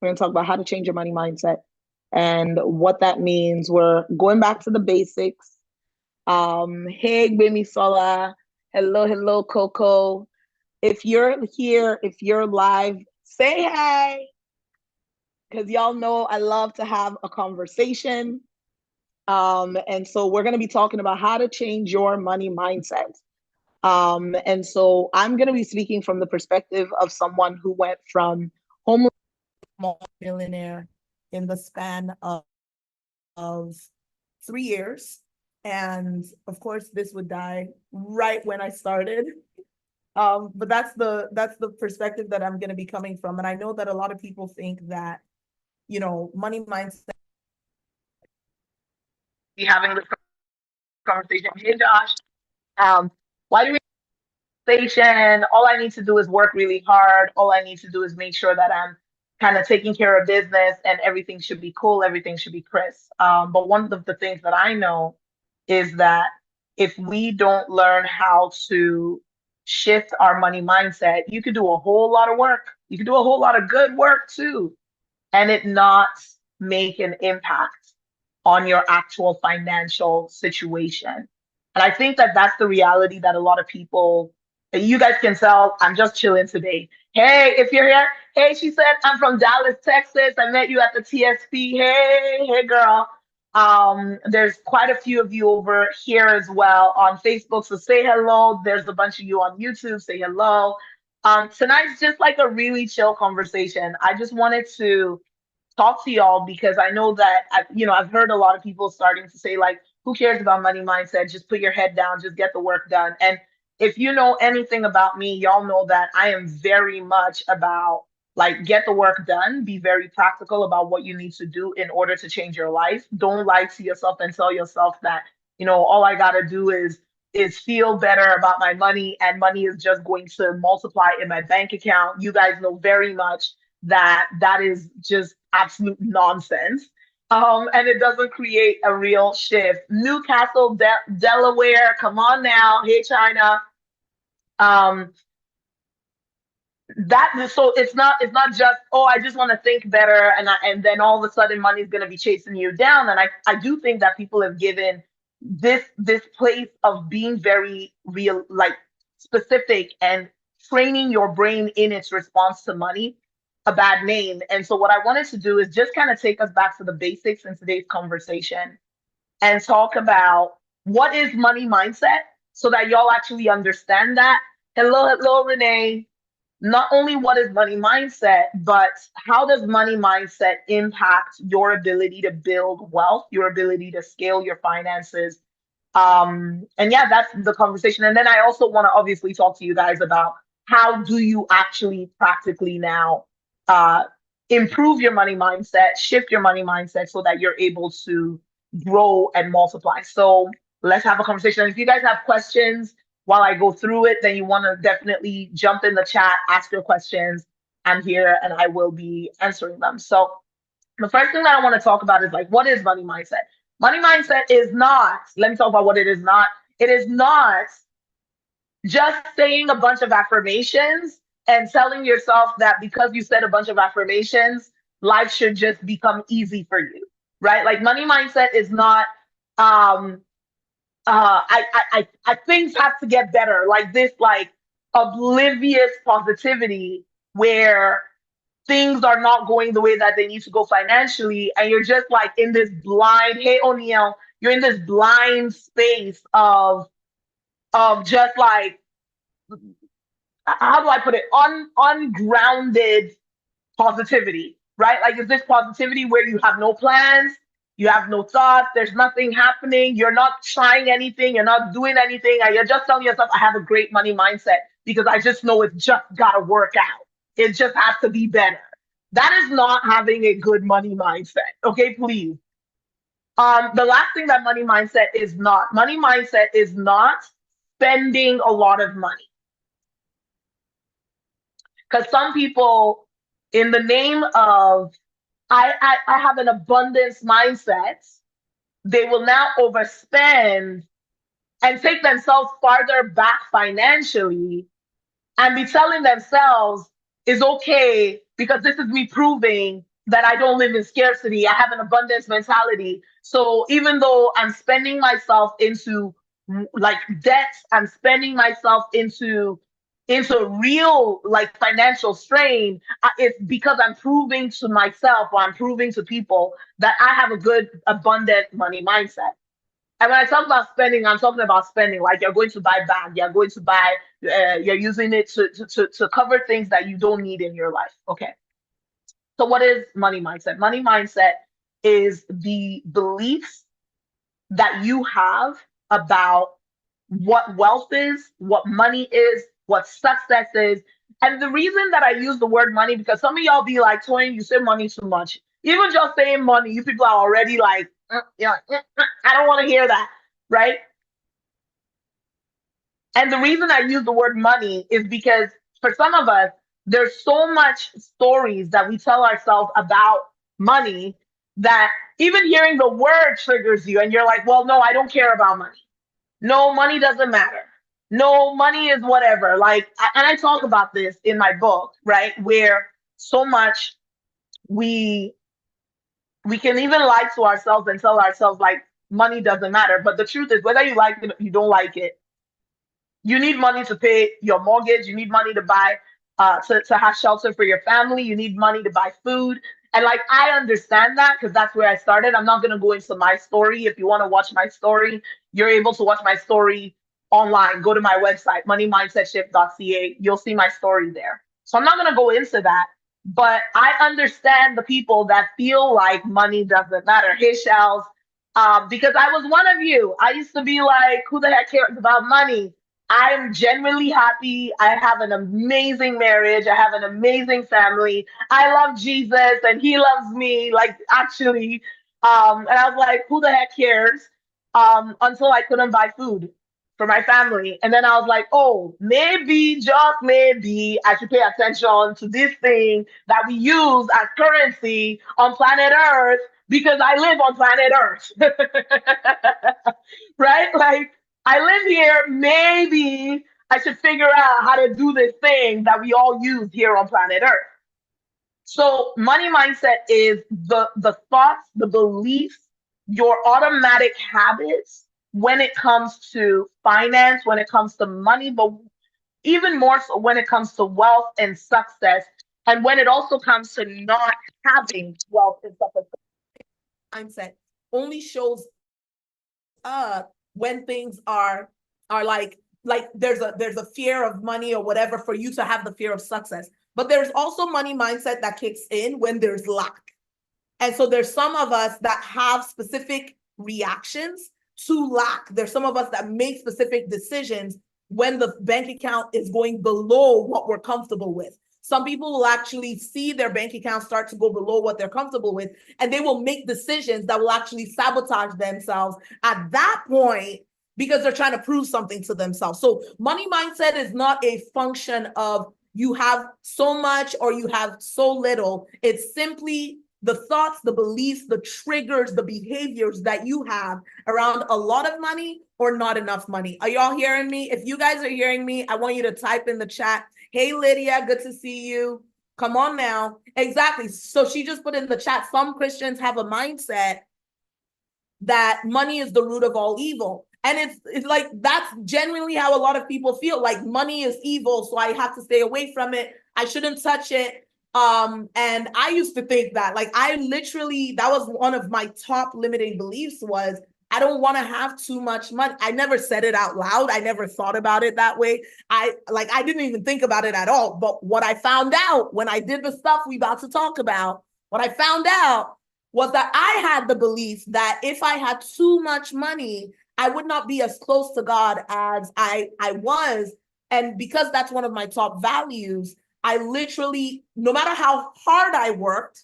We're going to talk about how to change your money mindset and what that means. We're going back to the basics. Hey, Gbemi Sola. Hello, hello, Coco. If you're here, if you're live, say hi. Because y'all know I love to have a conversation. And so we're going to be talking about how to change your money mindset. And so I'm going to be speaking from the perspective of someone who went from homeless to millionaire in the span of 3 years. And of course, this would die right when I started. But that's the perspective that I'm going to be coming from. And I know that a lot of people think that, money mindset. Be having this conversation. Hey, Josh. Why do we station? All I need to do is work really hard. All I need to do is make sure that I'm kind of taking care of business and everything should be cool. Everything should be crisp. But one of the things that I know is that if we don't learn how to shift our money mindset, you could do a whole lot of work. You could do a whole lot of good work too, and it not make an impact on your actual financial situation. And I think that that's the reality that a lot of people, you guys can tell, I'm just chilling today. Hey, if you're here, hey, she said, I'm from Dallas, Texas. I met you at the TSP. Hey, girl. There's quite a few of you over here as well on Facebook. So say hello. There's a bunch of you on YouTube. Say hello. Tonight's just like a really chill conversation. I just wanted to talk to y'all because I know that I've heard a lot of people starting to say like, who cares about money mindset? Just put your head down, just get the work done. And if you know anything about me, y'all know that I am very much about like get the work done, be very practical about what you need to do in order to change your life. Don't lie to yourself and tell yourself that, all I gotta do is feel better about my money and money is just going to multiply in my bank account. You guys know very much that that is just absolute nonsense. And it doesn't create a real shift. Newcastle, Delaware, come on now. Hey, China. Um, so it's not just, oh, I just want to think better and then all of a sudden money is going to be chasing you down. And I do think that people have given this place of being very real, like specific and training your brain in its response to money a bad name. And so what I wanted to do is just kind of take us back to the basics in today's conversation and talk about what is money mindset so that y'all actually understand that. Hello, Renee. Not only what is money mindset, but how does money mindset impact your ability to build wealth, your ability to scale your finances? And yeah, that's the conversation. And then I also want to obviously talk to you guys about how do you actually practically now uh, improve your money mindset, shift your money mindset so that you're able to grow and multiply. So let's have a conversation. And if you guys have questions while I go through it, then you want to definitely jump in the chat, ask your questions. I'm here and I will be answering them. So the first thing that I want to talk about is like, what is money mindset? Money mindset is not, let me talk about what it is not. It is not just saying a bunch of affirmations and telling yourself that because you said a bunch of affirmations, life should just become easy for you, right? Like money mindset is not, I things have to get better. Like this, like oblivious positivity where things are not going the way that they need to go financially, and you're just like in this blind, hey O'Neill, you're in this blind space of just like, how do I put it, ungrounded positivity, right? Like is this positivity where you have no plans, you have no thoughts, there's nothing happening, you're not trying anything, you're not doing anything, and you're just telling yourself, I have a great money mindset because I just know it's just gotta work out. It just has to be better. That is not having a good money mindset. Okay, please. The last thing that money mindset is not spending a lot of money. Because some people, in the name of I have an abundance mindset, they will now overspend and take themselves farther back financially and be telling themselves it's okay because this is me proving that I don't live in scarcity. I have an abundance mentality. So even though I'm spending myself into like debts, I'm spending myself into real like financial strain. It's because I'm proving to myself or I'm proving to people that I have a good abundant money mindset. And when I talk about spending, I'm talking about spending like you're going to buy bag, you're going to buy, you're using it to cover things that you don't need in your life. Okay. So, what is money mindset? Money mindset is the beliefs that you have about what wealth is, what money is, what success is. And the reason that I use the word money, because some of y'all be like, Toyin, you say money too much. Even just saying money, you people are already like, I don't want to hear that, right? And the reason I use the word money is because for some of us, there's so much stories that we tell ourselves about money that even hearing the word triggers you and you're like, well, no, I don't care about money. No, money doesn't matter. No, money is whatever. Like, and I talk about this in my book, right? Where so much we we can even lie to ourselves and tell ourselves like money doesn't matter. But the truth is, whether you like it or you don't like it, you need money to pay your mortgage. You need money to buy, to have shelter for your family. You need money to buy food. And like, I understand that because that's where I started. I'm not going to go into my story. If you want to watch my story, you're able to watch my story online. Go to my website, moneymindset.shift.ca. You'll see my story there. So I'm not going to go into that. But I understand the people that feel like money doesn't matter. Hey, Shells, because I was one of you. I used to be like, who the heck cares about money? I'm genuinely happy. I have an amazing marriage. I have an amazing family. I love Jesus and he loves me. Like actually, and I was like, who the heck cares? Until I couldn't buy food for my family. And then I was like, oh, maybe, just maybe, I should pay attention to this thing that we use as currency on planet Earth because I live on planet Earth. Right? Like I live here, maybe I should figure out how to do this thing that we all use here on planet Earth. So money mindset is the thoughts, the beliefs, your automatic habits when it comes to finance, when it comes to money, but even more so when it comes to wealth and success, and when it also comes to not having wealth and success. Mindset only shows up when things are like there's a fear of money or whatever for you to have the fear of success. But there's also money mindset that kicks in when there's lack. And so there's some of us that have specific reactions to lack. There's some of us that make specific decisions when the bank account is going below what we're comfortable with. Some people will actually see their bank account start to go below what they're comfortable with, and they will make decisions that will actually sabotage themselves at that point because they're trying to prove something to themselves. So money mindset is not a function of you have so much or you have so little. It's simply the thoughts, the beliefs, the triggers, the behaviors that you have around a lot of money or not enough money. Are y'all hearing me? If you guys are hearing me, I want you to type in the chat. Hey, Lydia, good to see you. Come on now. Exactly. So she just put in the chat, some Christians have a mindset that money is the root of all evil. And it's like, that's genuinely how a lot of people feel, like money is evil, so I have to stay away from it. I shouldn't touch it. And I used to think that, like, I literally, that was one of my top limiting beliefs was, I don't want to have too much money. I never said it out loud. I never thought about it that way. I didn't even think about it at all. But what I found out when I did the stuff we about to talk about, what I found out was that I had the belief that if I had too much money, I would not be as close to God as I was. And because that's one of my top values, I literally, no matter how hard I worked,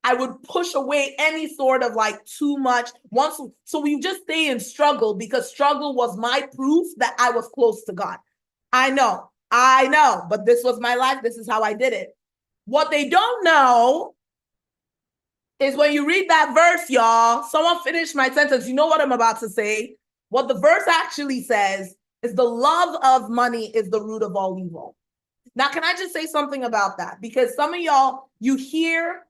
I would push away any sort of like too much. So we just stay in struggle because struggle was my proof that I was close to God. I know, but this was my life. This is how I did it. What they don't know is when you read that verse, y'all, someone finished my sentence. You know what I'm about to say? What the verse actually says is the love of money is the root of all evil. Now, can I just say something about that? Because some of y'all, you hear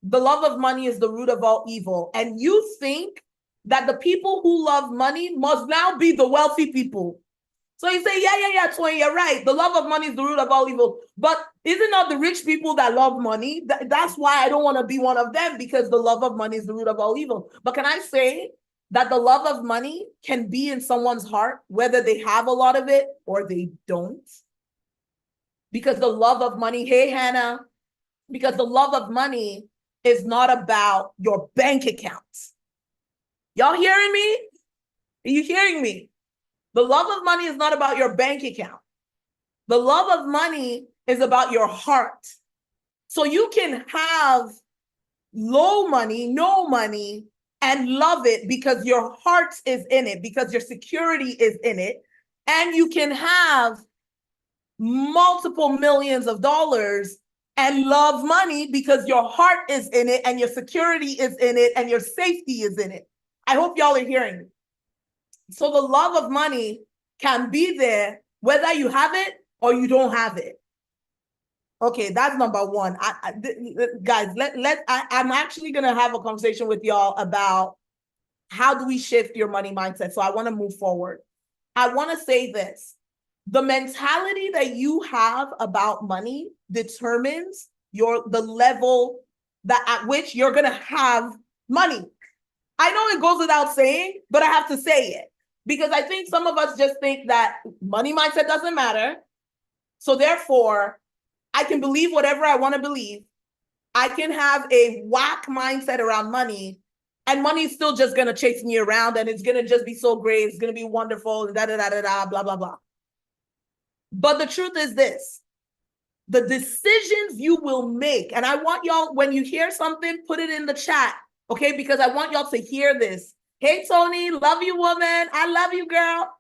the love of money is the root of all evil. And you think that the people who love money must now be the wealthy people. So you say, yeah, Toyin, you're right. The love of money is the root of all evil. But is it not the rich people that love money? That's why I don't want to be one of them, because the love of money is the root of all evil. But can I say that the love of money can be in someone's heart, whether they have a lot of it or they don't? Because the love of money, hey, Hannah, because the love of money is not about your bank accounts. Y'all hearing me? Are you hearing me? The love of money is not about your bank account. The love of money is about your heart. So you can have low money, no money, and love it because your heart is in it, because your security is in it. And you can have multiple millions of dollars and love money because your heart is in it and your security is in it and your safety is in it. I hope y'all are hearing me. So the love of money can be there whether you have it or you don't have it. Okay, that's number one. Guys, I'm actually gonna have a conversation with y'all about how do we shift your money mindset. So I want to move forward. I want to say this: the mentality that you have about money determines the level that at which you're gonna have money. I know it goes without saying, but I have to say it because I think some of us just think that money mindset doesn't matter. So therefore, I can believe whatever I want to believe. I can have a whack mindset around money, and money is still just going to chase me around, and it's going to just be so great. It's going to be wonderful, and blah, blah, blah. But the truth is this: the decisions you will make, and I want y'all, when you hear something, put it in the chat, okay? Because I want y'all to hear this. Hey, Tony, love you, woman. I love you, girl.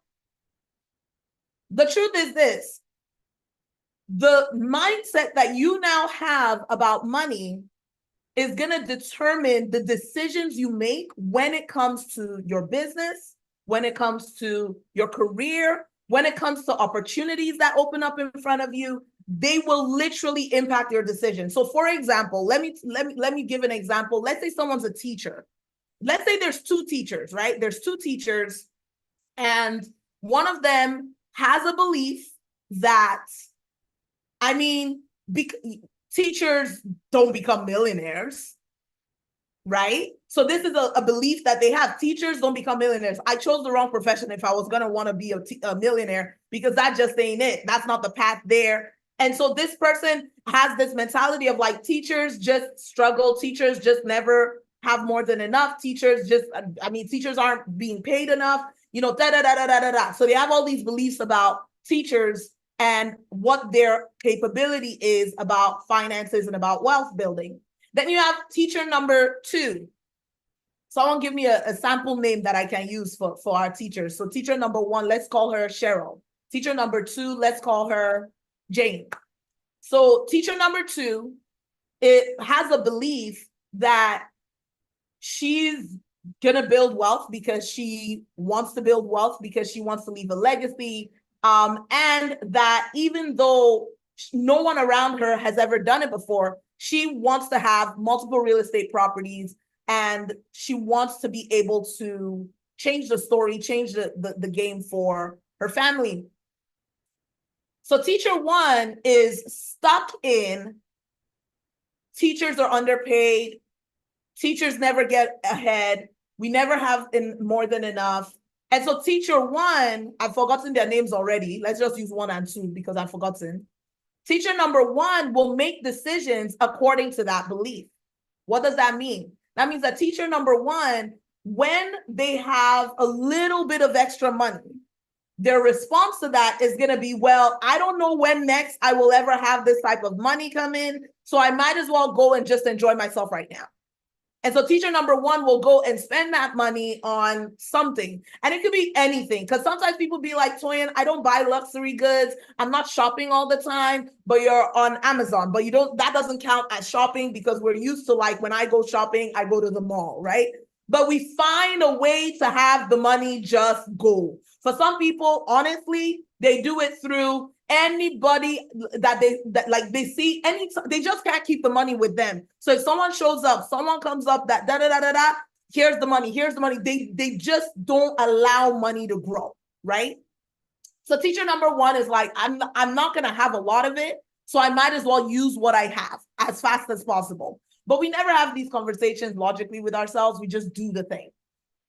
The truth is this: the mindset that you now have about money is going to determine the decisions you make when it comes to your business, when it comes to your career, when it comes to opportunities that open up in front of you. They will literally impact your decision. So for example, let me give an example. Let's say someone's a teacher. Let's say there's two teachers, right? There's two teachers, and one of them has a belief that, teachers don't become millionaires, right? So this is a belief that they have. Teachers don't become millionaires. I chose the wrong profession if I was going to want to be a millionaire, because that just ain't it. That's not the path there. And so this person has this mentality of like, teachers just struggle. Teachers just never have more than enough. Teachers aren't being paid enough, So they have all these beliefs about teachers and what their capability is about finances and about wealth building. Then you have teacher number two. Someone give me a sample name that I can use for our teachers. So teacher number one, let's call her Cheryl. Teacher number two, let's call her Jane. So teacher number two, it has a belief that she's gonna build wealth because she wants to build wealth, because she wants to leave a legacy. And that even though no one around her has ever done it before, she wants to have multiple real estate properties, and she wants to be able to change the story, change the game for her family. So teacher one is stuck in teachers are underpaid, teachers never get ahead, we never have more than enough. And so teacher one, I've forgotten their names already. Let's just use one and two because I've forgotten. Teacher number one will make decisions according to that belief. What does that mean? That means that teacher number one, when they have a little bit of extra money, their response to that is going to be, well, I don't know when next I will ever have this type of money come in, so I might as well go and just enjoy myself right now. And so teacher number one will go and spend that money on something. And it could be anything. Because sometimes people be like, Toyin, I don't buy luxury goods. I'm not shopping all the time, but you're on Amazon. But that doesn't count as shopping, because we're used to, like, when I go shopping, I go to the mall, right? But we find a way to have the money just go. For some people, honestly, they do it through anybody that they see any, they just can't keep the money with them. So if someone shows up, someone comes up that da da da da da, here's the money, they just don't allow money to grow, right? So teacher number one is like, I'm not gonna have a lot of it, so I might as well use what I have as fast as possible. But we never have these conversations logically with ourselves. We just do the thing.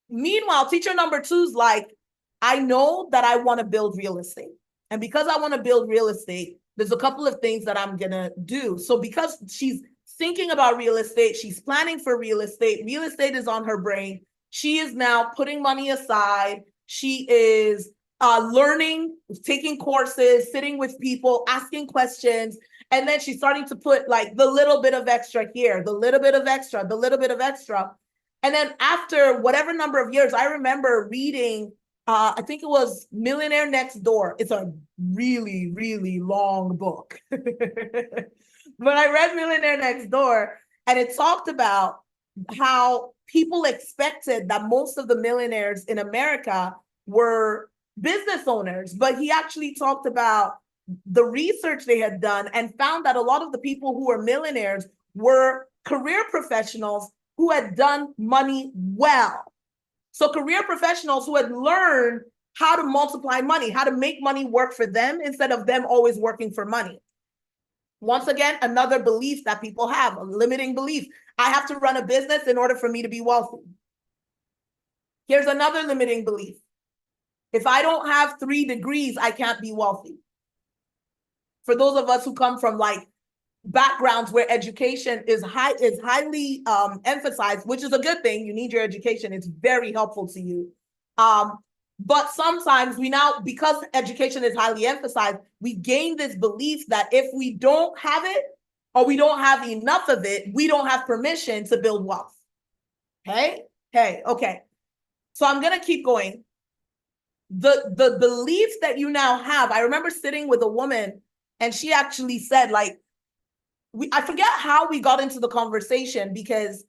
Meanwhile, teacher number two is like, I know that I want to build real estate. And because I want to build real estate, there's a couple of things that I'm going to do. So because she's thinking about real estate, she's planning for real estate is on her brain. She is now putting money aside. She is learning, taking courses, sitting with people, asking questions. And then she's starting to put like the little bit of extra here, the little bit of extra. And then after whatever number of years, I remember reading, I think it was Millionaire Next Door. It's a really, really long book. But I read Millionaire Next Door, and it talked about how people expected that most of the millionaires in America were business owners. But he actually talked about the research they had done and found that a lot of the people who were millionaires were career professionals who had done money well. So career professionals who had learned how to multiply money, how to make money work for them instead of them always working for money. Once again, another belief that people have, a limiting belief. I have to run a business in order for me to be wealthy. Here's another limiting belief. If I don't have 3 degrees, I can't be wealthy. For those of us who come from like backgrounds where education is highly emphasized, which is a good thing. You need your education. It's very helpful to you. But sometimes we now, because education is highly emphasized, we gain this belief that if we don't have it or we don't have enough of it, we don't have permission to build wealth. Okay. So I'm going to keep going. The beliefs that you now have, I remember sitting with a woman and she actually said like, I forget how we got into the conversation because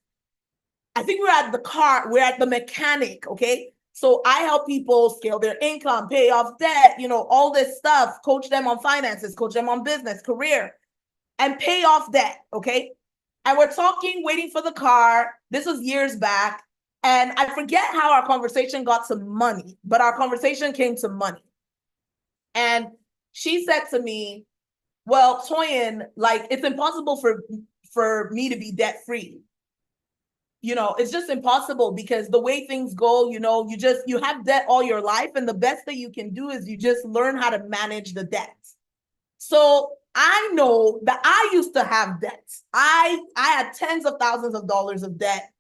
I think we're at the mechanic, okay? So I help people scale their income, pay off debt, all this stuff, coach them on finances, coach them on business, career, and pay off debt, okay? And we're talking, waiting for the car. This was years back. And I forget how our conversation got to money, but our conversation came to money. And she said to me, well, Toyin, like, it's impossible for me to be debt-free. It's just impossible because the way things go, you have debt all your life. And the best that you can do is you just learn how to manage the debt. So I know that I used to have debts. I had tens of thousands of dollars of debt.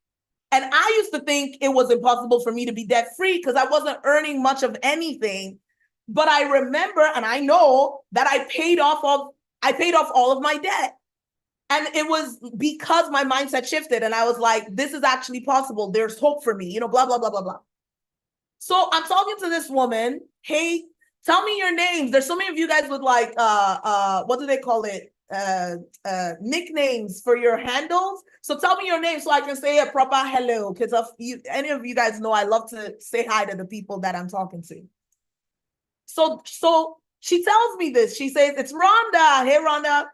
And I used to think it was impossible for me to be debt-free because I wasn't earning much of anything. But I remember, and I know that I paid off all of my debt. And it was because my mindset shifted and I was like, this is actually possible. There's hope for me, blah, blah, blah, blah, blah. So I'm talking to this woman. Hey, tell me your names. There's so many of you guys with like, what do they call it? Nicknames for your handles. So tell me your name so I can say a proper hello. Because any of you guys know I love to say hi to the people that I'm talking to. So she tells me this. She says, it's Rhonda. Hey, Rhonda.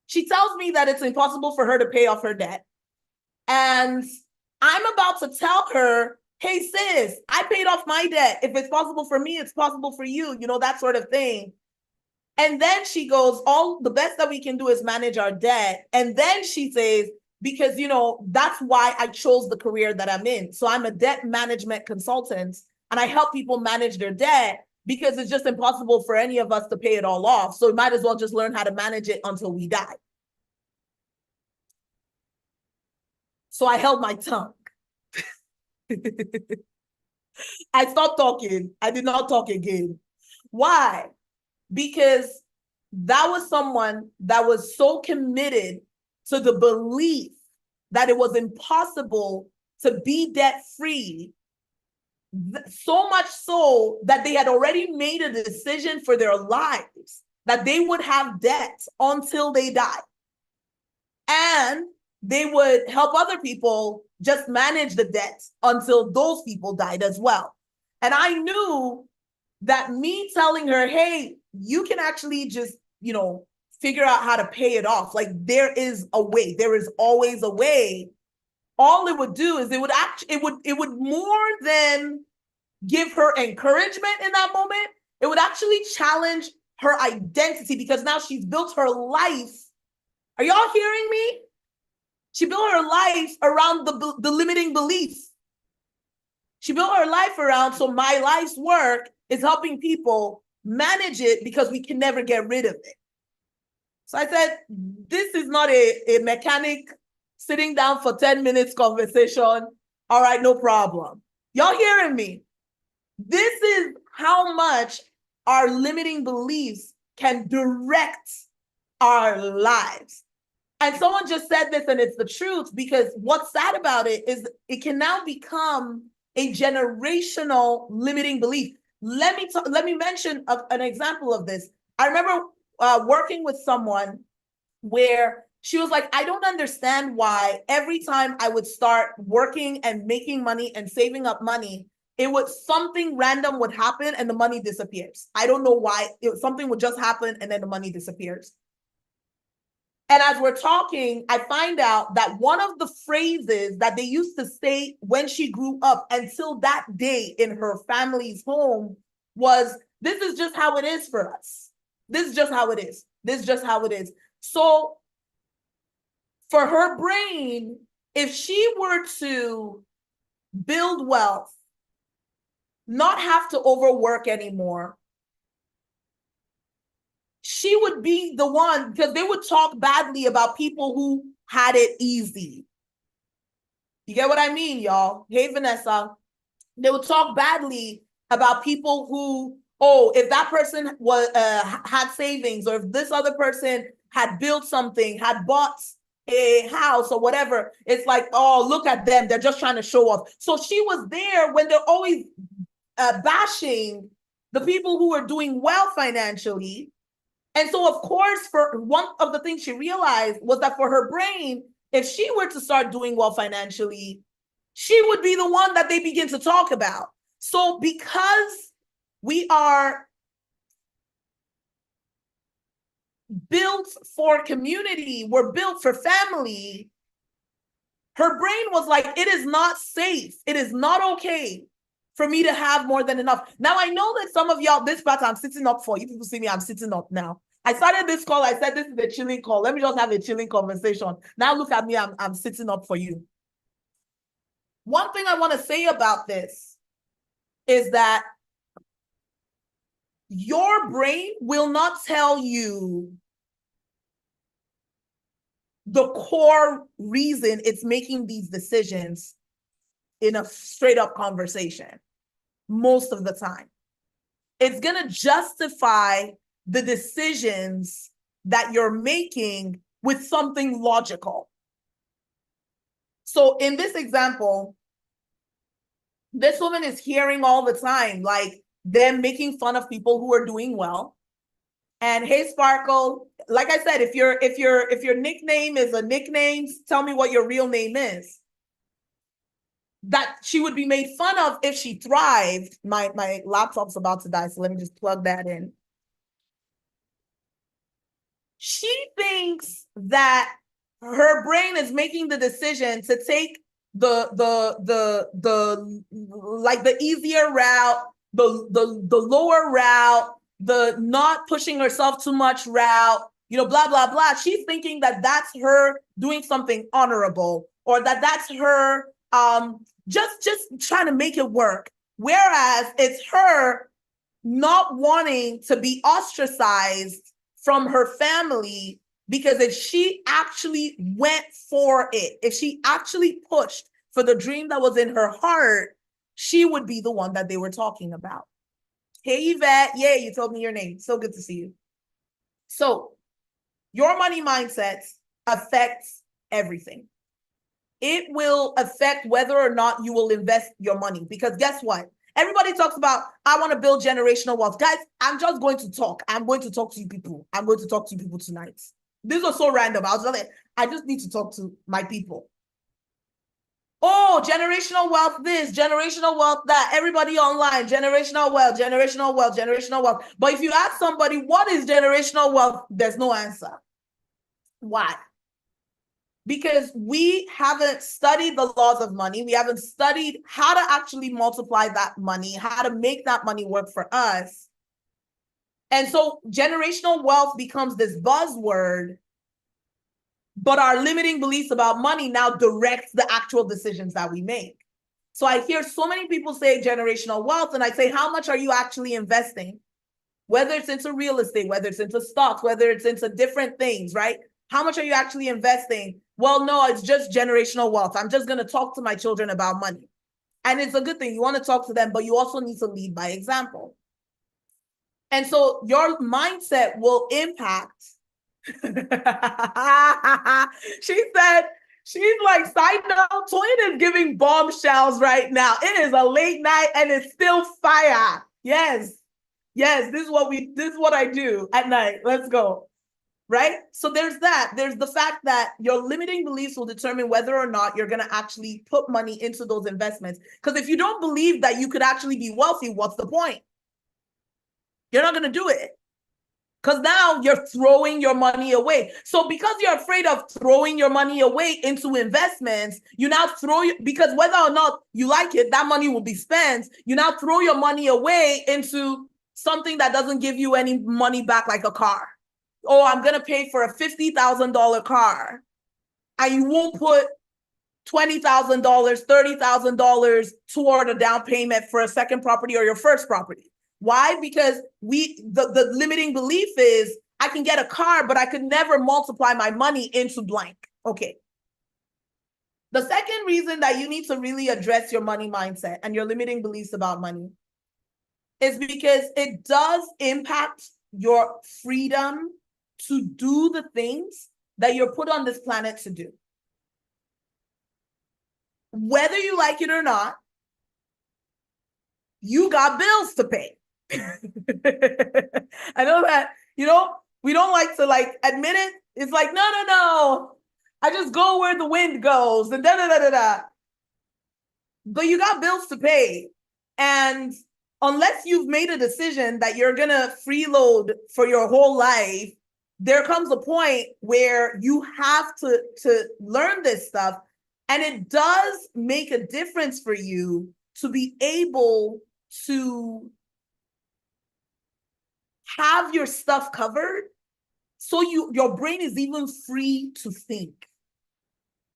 She tells me that it's impossible for her to pay off her debt. And I'm about to tell her, hey, sis, I paid off my debt. If it's possible for me, it's possible for you, that sort of thing. And then she goes, all the best that we can do is manage our debt. And then she says, because, that's why I chose the career that I'm in. So I'm a debt management consultant and I help people manage their debt because it's just impossible for any of us to pay it all off. So we might as well just learn how to manage it until we die. So I held my tongue. I stopped talking. I did not talk again. Why? Because that was someone that was so committed to the belief that it was impossible to be debt-free, so much so that they had already made a decision for their lives that they would have debt until they die. And they would help other people just manage the debt until those people died as well. And I knew that me telling her, hey, you can actually just, figure out how to pay it off. Like there is a way. There is always a way. All it would do is it would more than give her encouragement in that moment. It would actually challenge her identity because now she's built her life. Are y'all hearing me? She built her life around the limiting beliefs. She built her life around, so my life's work is helping people manage it because we can never get rid of it. So I said, this is not a mechanic sitting down for 10 minutes conversation. All right, no problem. Y'all hearing me? This is how much our limiting beliefs can direct our lives. And someone just said this, and it's the truth, because what's sad about it is it can now become a generational limiting belief. Let me mention an example of this. I remember working with someone where she was like, I don't understand why every time I would start working and making money and saving up money, something random would happen and the money disappears. I don't know why. Something would just happen and then the money disappears. And as we're talking, I find out that one of the phrases that they used to say when she grew up until that day in her family's home was, this is just how it is for us. This is just how it is. This is just how it is. So for her brain, if she were to build wealth, not have to overwork anymore, she would be the one, because they would talk badly about people who had it easy. You get what I mean, y'all? Hey, Vanessa. They would talk badly about people who, if that person was had savings, or if this other person had built something, had bought a house or whatever, it's like, oh, look at them. They're just trying to show off. So she was there when they're always bashing the people who are doing well financially. And so, of course, for one of the things she realized was that for her brain, if she were to start doing well financially, she would be the one that they begin to talk about. So because we are built for community, we're built for family, her brain was like, it is not safe. It is not okay for me to have more than enough. Now, I know that some of y'all, this part I'm sitting up for. You people see me, I'm sitting up now. I started this call. I said, this is a chilling call. Let me just have a chilling conversation. Now look at me, I'm sitting up for you. One thing I want to say about this is that your brain will not tell you the core reason it's making these decisions in a straight up conversation most of the time. It's going to justify the decisions that you're making with something logical. So in this example, this woman is hearing all the time, like them making fun of people who are doing well. And hey, Sparkle, like I said, if your nickname is a nickname, tell me what your real name is. That she would be made fun of if she thrived. My laptop's about to die, so let me just plug that in. She thinks that her brain is making the decision to take the easier route, the lower route, the not pushing herself too much route, blah, blah, blah. She's thinking that that's her doing something honorable, or that that's her just trying to make it work. Whereas it's her not wanting to be ostracized from her family, because if she actually went for it, if she actually pushed for the dream that was in her heart, she would be the one that they were talking about. Hey, Yvette. Yeah, you told me your name. So good to see you. So your money mindset affects everything. It will affect whether or not you will invest your money, because guess what? Everybody talks about, I want to build generational wealth. Guys, I'm just going to talk. I'm going to talk to you people. I'm going to talk to you people tonight. This was so random. I just need to talk to my people. Oh, generational wealth this, generational wealth that, everybody online, generational wealth, generational wealth, generational wealth. But if you ask somebody, what is generational wealth? There's no answer. Why? Because we haven't studied the laws of money. We haven't studied how to actually multiply that money, how to make that money work for us. And so generational wealth becomes this buzzword, but our limiting beliefs about money now directs the actual decisions that we make. So I hear so many people say generational wealth, and I say, how much are you actually investing? Whether it's into real estate, whether it's into stocks, whether it's into different things, right? How much are you actually investing? Well, no, it's just generational wealth. I'm just going to talk to my children about money. And it's a good thing. You want to talk to them, but you also need to lead by example. And so your mindset will impact. She said, she's like, side note, Toyin is giving bombshells right now. It is a late night and it's still fire. Yes. Yes, this is what I do at night. Let's go. Right? So there's that. There's the fact that your limiting beliefs will determine whether or not you're going to actually put money into those investments. Because if you don't believe that you could actually be wealthy, what's the point? You're not going to do it. Because now you're throwing your money away. So because you're afraid of throwing your money away into investments, you now because whether or not you like it, that money will be spent. You now throw your money away into something that doesn't give you any money back, like a car. Oh, I'm going to pay for a $50,000 car. And you won't put $20,000, $30,000 toward a down payment for a second property or your first property. Why? Because the limiting belief is I can get a car, but I could never multiply my money into blank. Okay. The second reason that you need to really address your money mindset and your limiting beliefs about money is because it does impact your freedom to do the things that you're put on this planet to do. Whether you like it or not, you got bills to pay. I know that, we don't like to admit it. It's like, no. I just go where the wind goes and da-da-da-da-da. But you got bills to pay. And unless you've made a decision that you're going to freeload for your whole life, there comes a point where you have to learn this stuff. And it does make a difference for you to be able to have your stuff covered, so your brain is even free to think.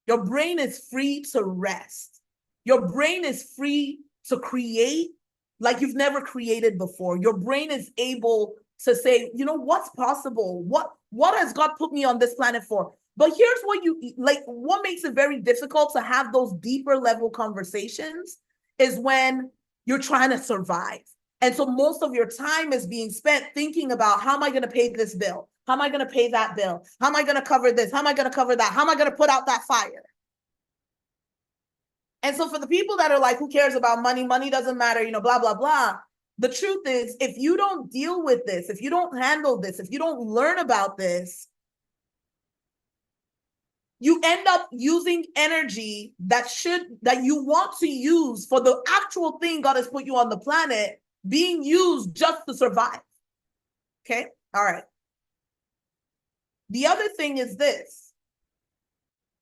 Your brain is free to rest. Your brain is free to create like you've never created before. Your brain is able to say, what's possible? What has God put me on this planet for? But here's what makes it very difficult to have those deeper level conversations is when you're trying to survive. And so most of your time is being spent thinking about, how am I going to pay this bill? How am I going to pay that bill? How am I going to cover this? How am I going to cover that? How am I going to put out that fire? And so for the people that are like, who cares about money? Money doesn't matter, blah, blah, blah. The truth is, if you don't deal with this, if you don't handle this, if you don't learn about this, you end up using energy that you want to use for the actual thing God has put you on the planet, being used just to survive. Okay? All right. The other thing is this.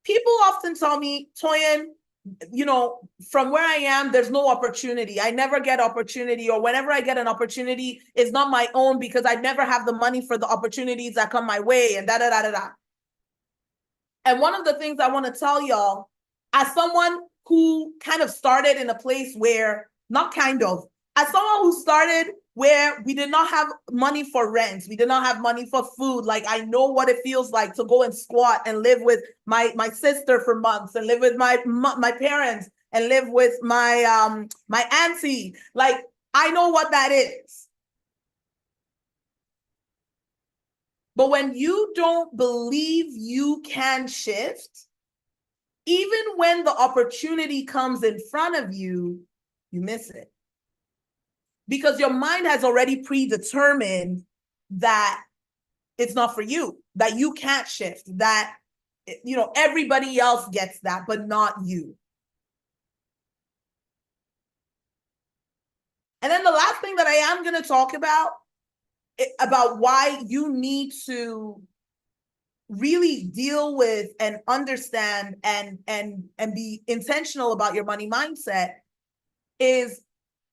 People often tell me, Toyin, from where I am, there's no opportunity. I never get opportunity, or whenever I get an opportunity, it's not my own because I never have the money for the opportunities that come my way, and da-da-da-da-da. And one of the things I want to tell y'all, as someone who kind of started in a place where, as someone who started where we did not have money for rent, we did not have money for food. Like, I know what it feels like to go and squat and live with my sister for months, and live with my parents, and live with my auntie. Like, I know what that is. But when you don't believe you can shift, even when the opportunity comes in front of you, you miss it. Because your mind has already predetermined that it's not for you, that you can't shift, that everybody else gets that, but not you. And then the last thing that I am going to talk about why you need to really deal with and understand and be intentional about your money mindset is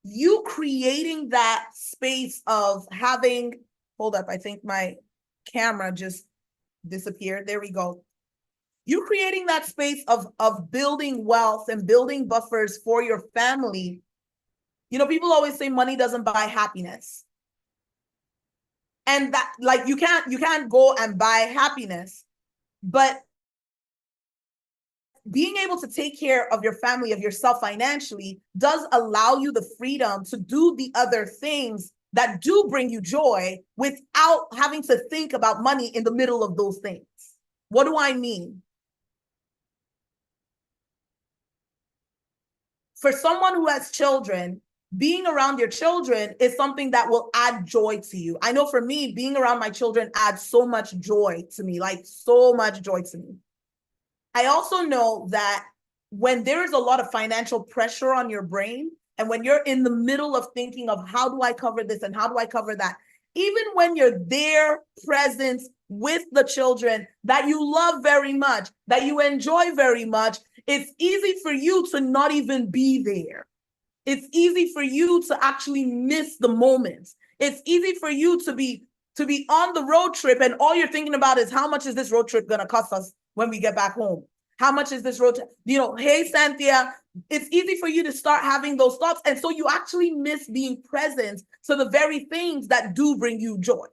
you creating that space of having, hold up, I think my camera just disappeared. There we go. You creating that space of building wealth and building buffers for your family. You know, people always say money doesn't buy happiness. And that, like, you can't go and buy happiness, but being able to take care of your family, of yourself financially, does allow you the freedom to do the other things that do bring you joy without having to think about money in the middle of those things. What do I mean? For someone who has children, being around your children is something that will add joy to you. I know for me, being around my children adds so much joy to me, like so much joy to me. I also know that when there is a lot of financial pressure on your brain, and when you're in the middle of thinking of how do I cover this and how do I cover that, even when you're there present with the children that you love very much, that you enjoy very much, it's easy for you to not even be there. It's easy for you to actually miss the moments. It's easy for you to be on the road trip and all you're thinking about is how much is this road trip going to cost us when we get back home? How much is this road trip? You know, hey, Cynthia, it's easy for you to start having those thoughts. And so you actually miss being present to the very things that do bring you joy.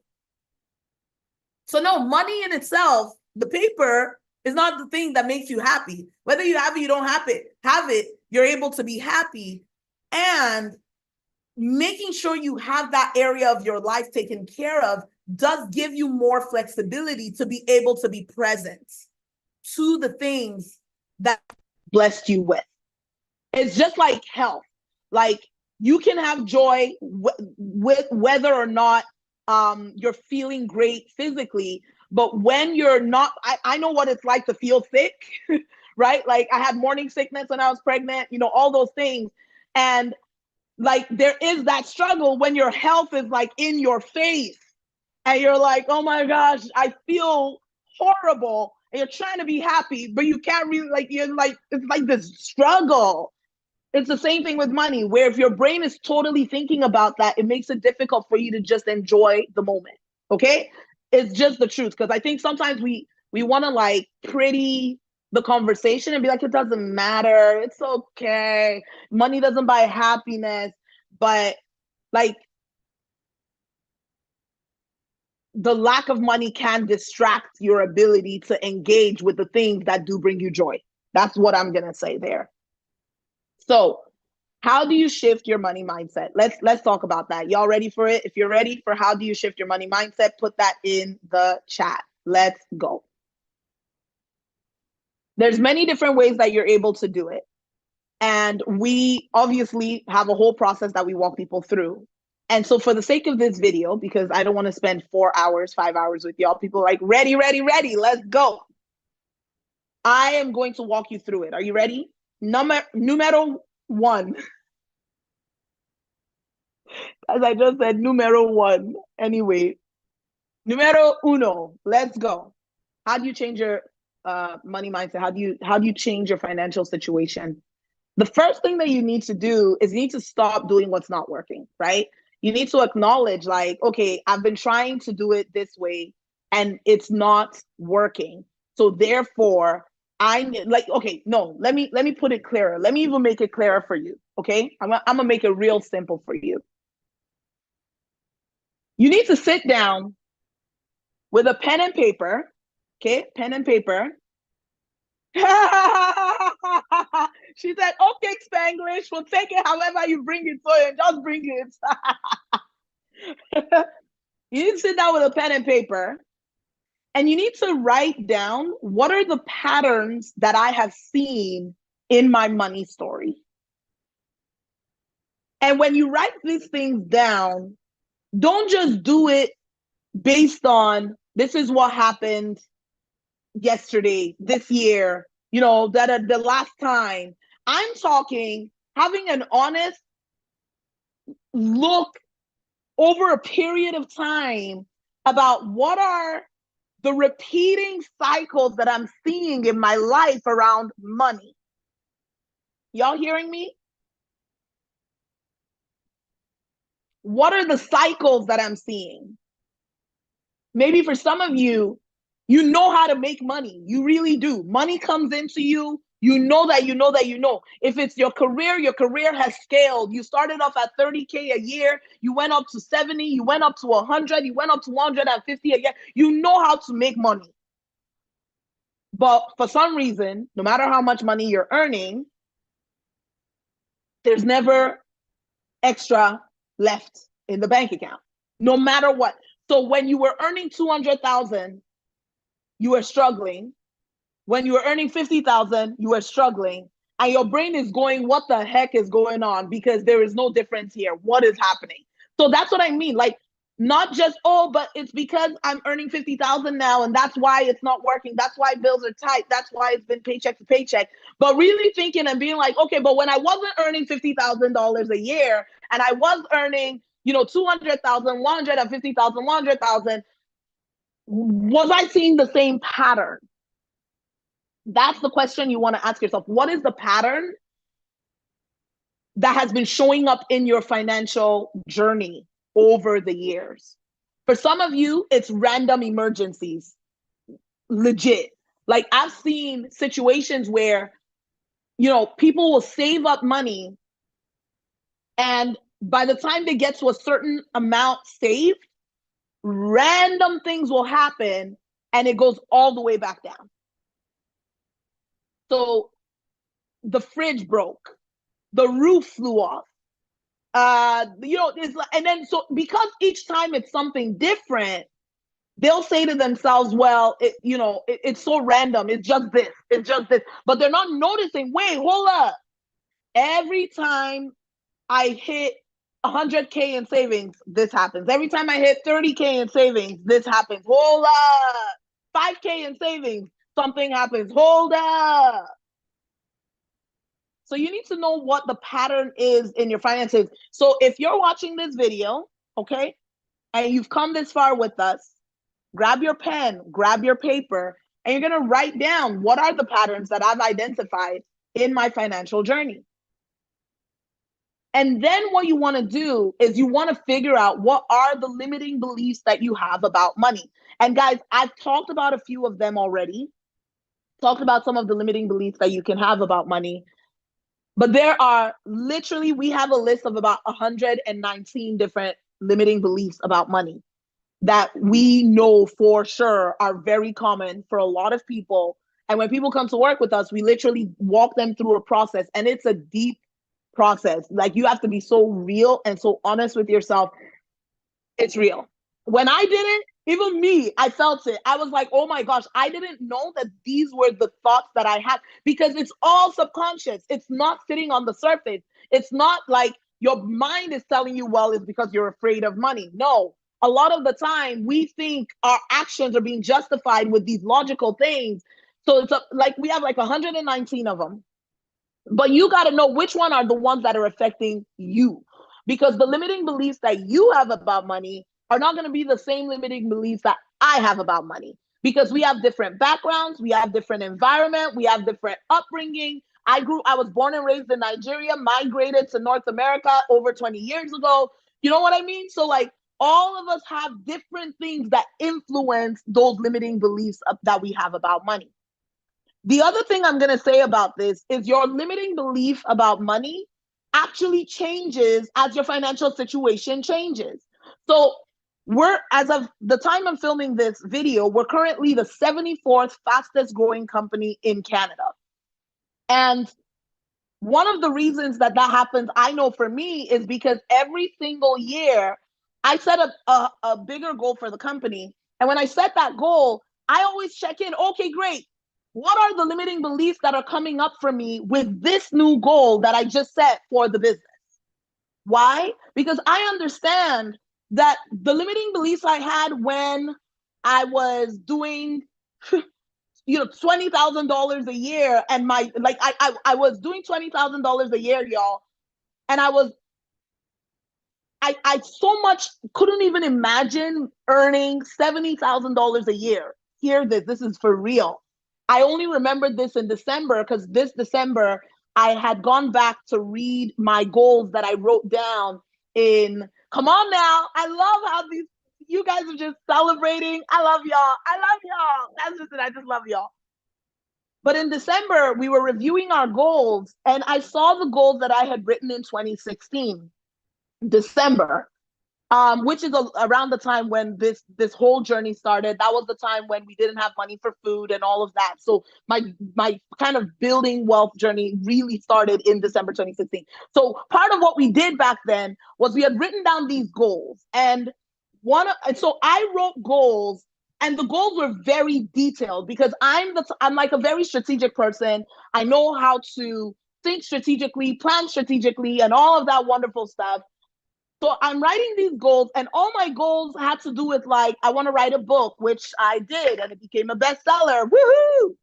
So no, money in itself, the paper, is not the thing that makes you happy. Whether you have it, you don't have it, you're able to be happy. And making sure you have that area of your life taken care of does give you more flexibility to be able to be present to the things that blessed you with. It's just like health. Like you can have joy with whether or not you're feeling great physically, but when you're not, I know what it's like to feel sick, right? Like I had morning sickness when I was pregnant, you know, all those things. And like there is that struggle when your health is like in your face and you're like, oh my gosh, I feel horrible. And you're trying to be happy, but you can't really, like, you're like, it's like this struggle. It's the same thing with money, where if your brain is totally thinking about that, it makes it difficult for you to just enjoy the moment. Okay? It's just the truth. Because I think sometimes we want to like pretty the conversation and be like, it doesn't matter. It's okay. Money doesn't buy happiness. But like the lack of money can distract your ability to engage with the things that do bring you joy. That's what I'm going to say there. So how do you shift your money mindset? Let's talk about that. Y'all ready for it? If you're ready for how do you shift your money mindset, put that in the chat. Let's go. There's many different ways that you're able to do it. And we obviously have a whole process that we walk people through. And so for the sake of this video, because I don't want to spend 4 hours, 5 hours with y'all, people like, ready, let's go. I am going to walk you through it. Are you ready? Numero one. As I just said, numero one. Anyway, numero uno. Let's go. How do you change your money mindset? How do you change your financial situation? The first thing that you need to do is you need to stop doing what's not working, right? You need to acknowledge like, okay, I've been trying to do it this way and it's not working. So therefore, let me put it clearer. Let me even make it clearer for you. Okay. I'm gonna make it real simple for you. You need to sit down with a pen and paper. Okay, pen and paper. She said, okay, Spanglish, we'll take it however you bring it, so just bring it. You need to sit down with a pen and paper and you need to write down what are the patterns that I have seen in my money story. And when you write these things down, don't just do it based on this is what happened yesterday, this year, you know, that the last time. I'm talking having an honest look over a period of time about what are the repeating cycles that I'm seeing in my life around money. Y'all hearing me? What are the cycles that I'm seeing? Maybe for some of you, you know how to make money. You really do. Money comes into you. You know that you know that you know. If it's your career has scaled. You started off at 30K a year. You went up to 70. You went up to 100. You went up to 150 a year. You know how to make money. But for some reason, no matter how much money you're earning, there's never extra left in the bank account, no matter what. So when you were earning 200,000, you were struggling. When you were earning 50,000, you were struggling. And your brain is going, what the heck is going on? Because there is no difference here. What is happening? So that's what I mean. Like, not just, oh, but it's because I'm earning 50,000 now, and that's why it's not working. That's why bills are tight. That's why it's been paycheck to paycheck. But really thinking and being like, okay, but when I wasn't earning $50,000 a year, and I was earning, 200,000, 150,000, 100,000, was I seeing the same pattern? That's the question you want to ask yourself. What is the pattern that has been showing up in your financial journey over the years? For some of you, it's random emergencies. Legit. Like, I've seen situations where, people will save up money, and by the time they get to a certain amount saved, random things will happen and it goes all the way back down. So the fridge broke, the roof flew off. It's like, and then so because each time it's something different, they'll say to themselves, well, it's so random. It's just this. It's just this. But they're not noticing, wait, hold up. Every time I hit 100K in savings, this happens. Every time I hit 30K in savings, this happens. Hold up. 5K in savings, something happens. Hold up. So you need to know what the pattern is in your finances. So if you're watching this video, okay, and you've come this far with us, grab your pen, grab your paper, and you're going to write down what are the patterns that I've identified in my financial journey. And then what you want to do is you want to figure out what are the limiting beliefs that you have about money. And guys, I've talked about a few of them already, talked about some of the limiting beliefs that you can have about money. But there are literally, we have a list of about 119 different limiting beliefs about money that we know for sure are very common for a lot of people. And when people come to work with us, we literally walk them through a process, and it's a deep process. Like, you have to be so real and so honest with yourself. It's real. When I did it, even me, I felt it. I was like, oh my gosh, I didn't know that these were the thoughts that I had, because it's all subconscious. It's not sitting on the surface. It's not like your mind is telling you, well, it's because you're afraid of money. No, a lot of the time we think our actions are being justified with these logical things. So it's like we have like 119 of them. But you got to know which one are the ones that are affecting you, because the limiting beliefs that you have about money are not going to be the same limiting beliefs that I have about money, because we have different backgrounds, we have different environment, we have different upbringing. I was born and raised in Nigeria, migrated to North America over 20 years ago. You know what I mean? So like, all of us have different things that influence those limiting beliefs that we have about money. The other thing I'm going to say about this is your limiting belief about money actually changes as your financial situation changes. So as of the time I'm filming this video, we're currently the 74th fastest growing company in Canada. And one of the reasons that happens, I know for me, is because every single year I set a bigger goal for the company. And when I set that goal, I always check in, okay, great. What are the limiting beliefs that are coming up for me with this new goal that I just set for the business? Why? Because I understand that the limiting beliefs I had when I was doing $20,000 a year, and I was doing $20,000 a year, y'all, and I was I so much couldn't even imagine earning $70,000 a year. Hear this. This is for real. I only remembered this in December because this December I had gone back to read my goals that I wrote down in. Come on now. I love how these you guys are just celebrating. I love y'all. I love y'all. That's just it. I just love y'all. But in December, we were reviewing our goals, and I saw the goals that I had written in 2016, December, which is around the time when this whole journey started. That was the time when we didn't have money for food and all of that. So my kind of building wealth journey really started in December 2016. So part of what we did back then was we had written down these goals, and so I wrote goals, and the goals were very detailed because I'm like a very strategic person. I know how to think strategically, plan strategically, and all of that wonderful stuff. So I'm writing these goals, and all my goals had to do with, like, I want to write a book, which I did, and it became a bestseller. Woohoo!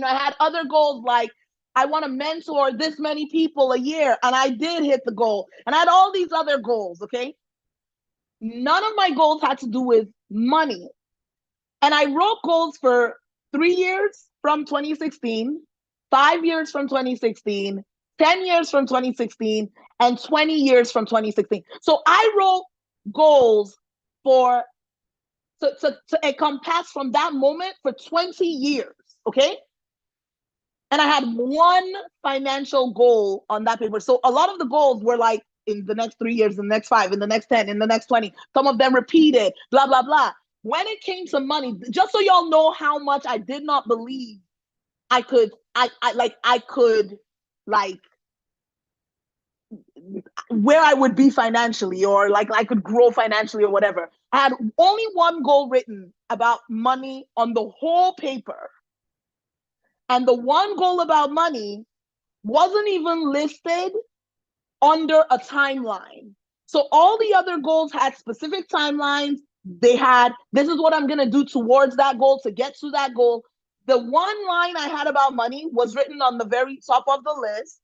I had other goals like I want to mentor this many people a year, and I did hit the goal. And I had all these other goals, okay? None of my goals had to do with money. And I wrote goals for 3 years from 2016, 5 years from 2016, 10 years from 2016, and 20 years from 2016. So I wrote goals for to encompass from that moment for 20 years, okay? And I had one financial goal on that paper. So a lot of the goals were like in the next 3 years, in the next 5, in the next 10, in the next 20. Some of them repeated, blah, blah, blah. When it came to money, just so y'all know how much I did not believe I could, I could, like, where I would be financially, or like I could grow financially or whatever. I had only one goal written about money on the whole paper. And the one goal about money wasn't even listed under a timeline. So all the other goals had specific timelines. They had, this is what I'm going to do towards that goal to get to that goal. The one line I had about money was written on the very top of the list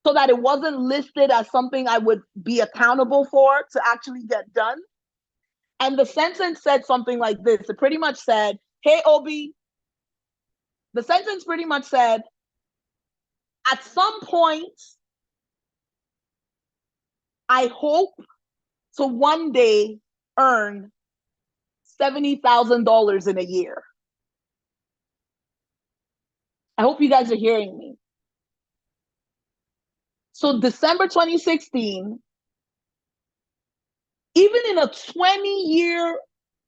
so that it wasn't listed as something I would be accountable for to actually get done. And the sentence said something like this. It pretty much said, hey, Obi, the sentence pretty much said, at some point, I hope to one day earn $70,000 in a year. I hope you guys are hearing me. So December 2016, even in a 20-year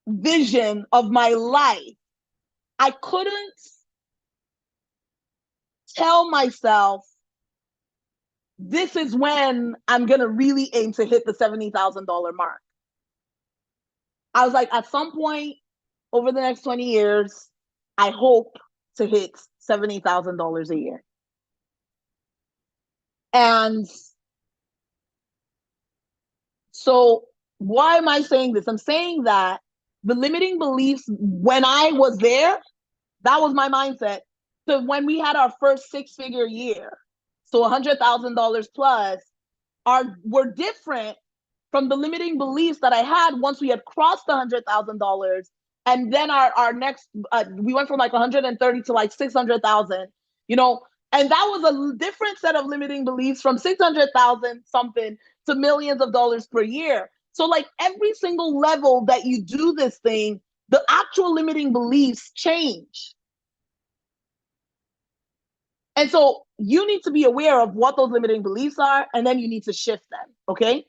vision of my life, I couldn't tell myself this is when I'm going to really aim to hit the $70,000 mark. I was like, at some point over the next 20 years, I hope to hit $70,000 a year. And so why am I saying this? I'm saying that the limiting beliefs, when I was there, that was my mindset. So when we had our first 6-figure year, so $100,000 plus, were different from the limiting beliefs that I had once we had crossed $100,000. And then our next, we went from like 130 to like 600,000, and that was a different set of limiting beliefs from 600,000 something to millions of dollars per year. So like every single level that you do this thing, the actual limiting beliefs change. And so you need to be aware of what those limiting beliefs are, and then you need to shift them, okay?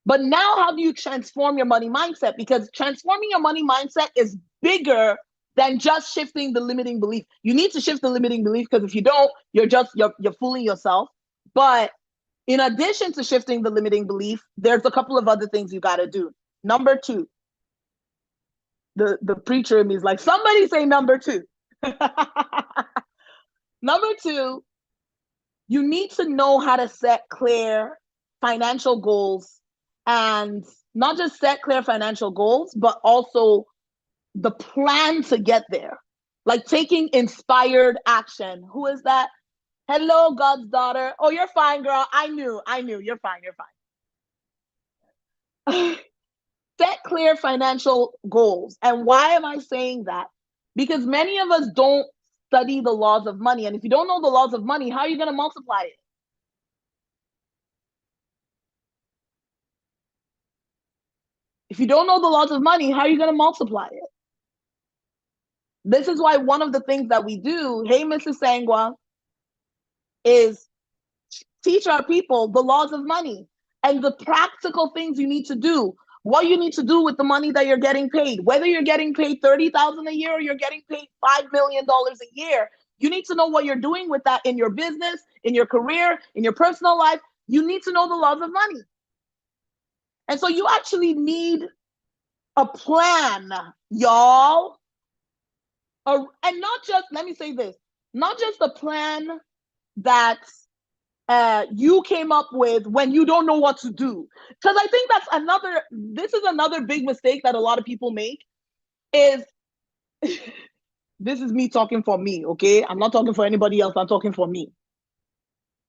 But now how do you transform your money mindset? Because transforming your money mindset is bigger than just shifting the limiting belief. You need to shift the limiting belief, because if you don't, you're fooling yourself. But in addition to shifting the limiting belief, there's a couple of other things you got to do. Number 2, the preacher in me is like, somebody say number 2. Number 2, you need to know how to set clear financial goals, and not just set clear financial goals, but also the plan to get there. Like taking inspired action. Who is that? Hello, God's daughter. Oh, you're fine, girl. I knew. You're fine. Set clear financial goals. And why am I saying that? Because many of us don't study the laws of money. And if you don't know the laws of money, how are you going to multiply it? If you don't know the laws of money, how are you going to multiply it? This is why one of the things that we do, hey, Mrs. Sangwa, is teach our people the laws of money and the practical things you need to do. What you need to do with the money that you're getting paid, whether you're getting paid $30,000 a year or you're getting paid $5 million a year, you need to know what you're doing with that in your business, in your career, in your personal life. You need to know the laws of money. And so you actually need a plan, y'all. And not just, let me say this, not just a plan that you came up with when you don't know what to do. Because I think this is another big mistake that a lot of people make is, this is me talking for me, okay? I'm not talking for anybody else, I'm talking for me.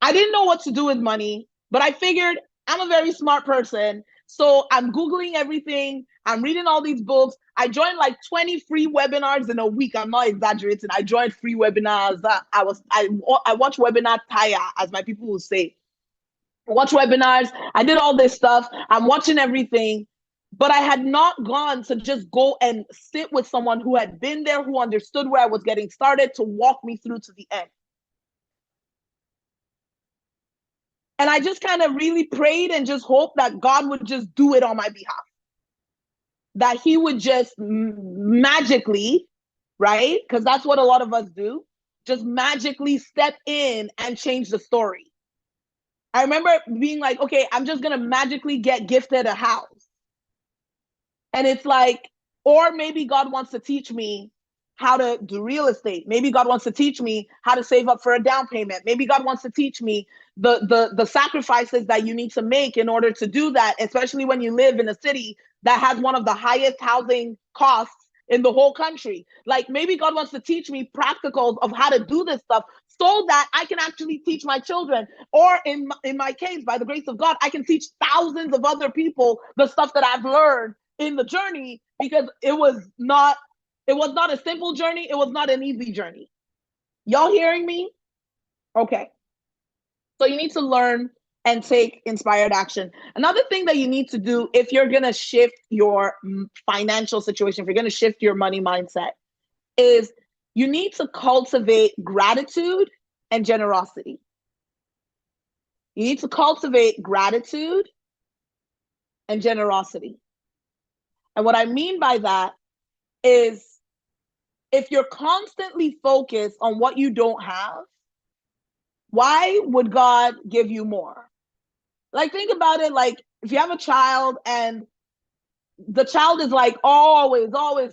I didn't know what to do with money, but I figured I'm a very smart person. So I'm Googling everything. I'm reading all these books. I joined like 20 free webinars in a week. I'm not exaggerating. I joined free webinars. I watch webinar tire, as my people will say. I watch webinars. I did all this stuff. I'm watching everything. But I had not gone to just go and sit with someone who had been there, who understood where I was getting started, to walk me through to the end. And I just kind of really prayed and just hoped that God would just do it on my behalf. That he would just magically, right? Because that's what a lot of us do, just magically step in and change the story. I remember being like, okay, I'm just going to magically get gifted a house. And it's like, or maybe God wants to teach me how to do real estate. Maybe God wants to teach me how to save up for a down payment. Maybe God wants to teach me the sacrifices that you need to make in order to do that, especially when you live in a city that has one of the highest housing costs in the whole country. Like maybe God wants to teach me practicals of how to do this stuff so that I can actually teach my children. Or in my case, by the grace of God, I can teach thousands of other people the stuff that I've learned in the journey, because it was not a simple journey. It was not an easy journey. Y'all hearing me? Okay. So you need to learn and take inspired action. Another thing that you need to do if you're going to shift your financial situation, if you're going to shift your money mindset, is you need to cultivate gratitude and generosity. You need to cultivate gratitude and generosity. And what I mean by that is, if you're constantly focused on what you don't have, why would God give you more? Like, think about it. Like, if you have a child and the child is like always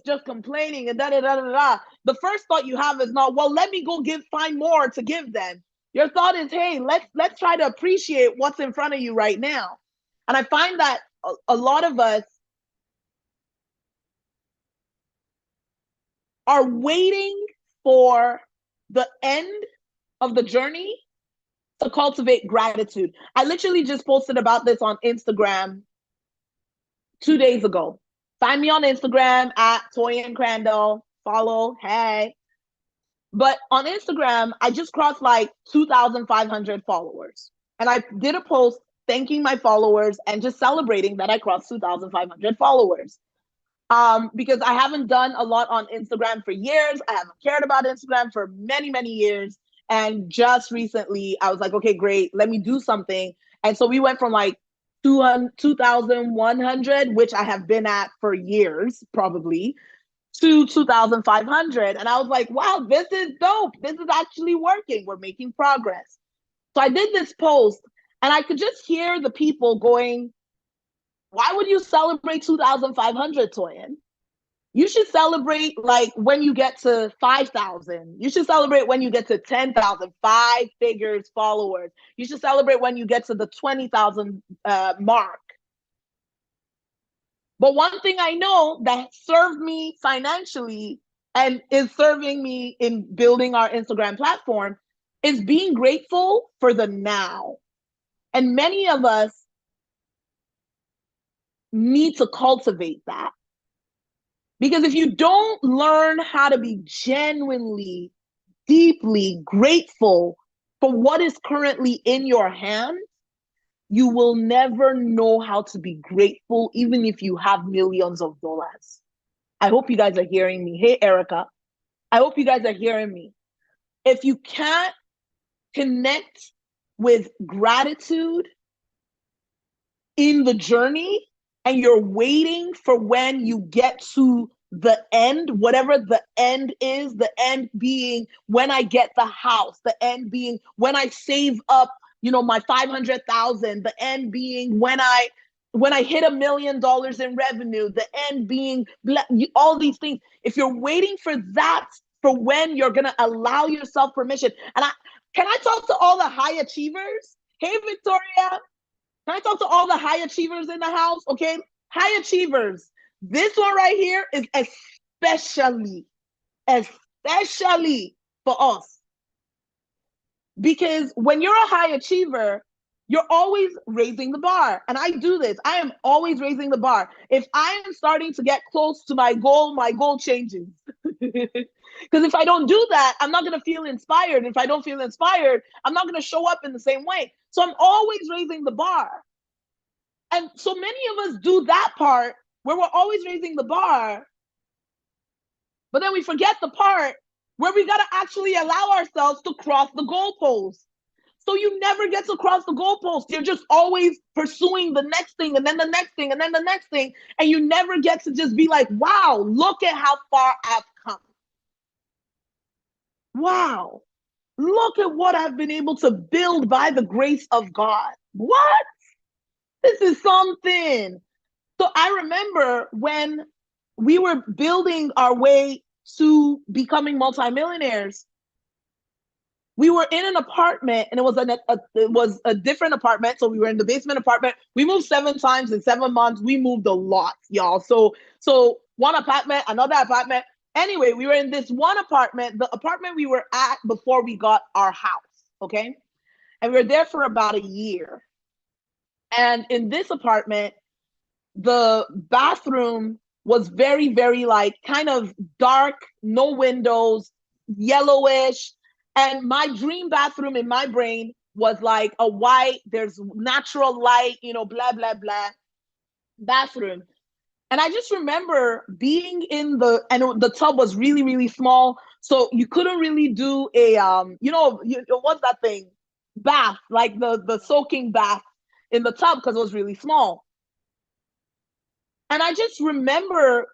just complaining and da da da da da, the first thought you have is not, well, let me go find more to give them. Your thought is, hey, let's try to appreciate what's in front of you right now. And I find that a lot of us are waiting for the end of the journey to cultivate gratitude. I literally just posted about this on Instagram 2 days ago. Find me on Instagram at Toyin Crandell. Follow. Hey. But on Instagram, I just crossed like 2,500 followers. And I did a post thanking my followers and just celebrating that I crossed 2,500 followers. Because I haven't done a lot on Instagram for years. I haven't cared about Instagram for many, many years. And just recently, I was like, okay, great, let me do something. And so we went from like 2,100, which I have been at for years, probably, to 2,500. And I was like, wow, this is dope. This is actually working. We're making progress. So I did this post and I could just hear the people going, why would you celebrate 2,500, Toyin? You should celebrate like when you get to 5,000. You should celebrate when you get to 10,000, 5 figures followers. You should celebrate when you get to the 20,000 mark. But one thing I know that served me financially and is serving me in building our Instagram platform is being grateful for the now. And many of us need to cultivate that. Because if you don't learn how to be genuinely, deeply grateful for what is currently in your hand, you will never know how to be grateful, even if you have millions of dollars. I hope you guys are hearing me. Hey, Erica, I hope you guys are hearing me. If you can't connect with gratitude in the journey and you're waiting for when you get to the end, whatever the end is, the end being when I get the house, the end being when I save up, my 500,000, the end being when I hit $1 million in revenue, the end being all these things. If you're waiting for that, for when you're going to allow yourself permission. And can I talk to all the high achievers? Hey, Victoria, can I talk to all the high achievers in the house? Okay. High achievers. This one right here is especially for us. Because when you're a high achiever, you're always raising the bar. And I do this. I am always raising the bar. If I am starting to get close to my goal changes. Because if I don't do that, I'm not going to feel inspired. If I don't feel inspired, I'm not going to show up in the same way. So I'm always raising the bar. And so many of us do that part where we're always raising the bar, but then we forget the part where we got to actually allow ourselves to cross the goalpost. So you never get to cross the goalpost. You're just always pursuing the next thing and then the next thing and then the next thing. And you never get to just be like, wow, look at how far I've come. Wow, look at what I've been able to build by the grace of God. What? This is something. So I remember when we were building our way to becoming multimillionaires, we were in an apartment and it was a different apartment. So we were in the basement apartment. We moved 7 times in 7 months. We moved a lot, y'all. So one apartment, another apartment. Anyway, we were in this one apartment, the apartment we were at before we got our house. Okay. And we were there for about a year. And in this apartment, the bathroom was very, very like kind of dark, no windows, yellowish. And my dream bathroom in my brain was like a white, there's natural light, blah, blah, blah bathroom. And I just remember being and the tub was really, really small. So you couldn't really do a, what's that thing? Bath, like the soaking bath in the tub because it was really small. And I just remember,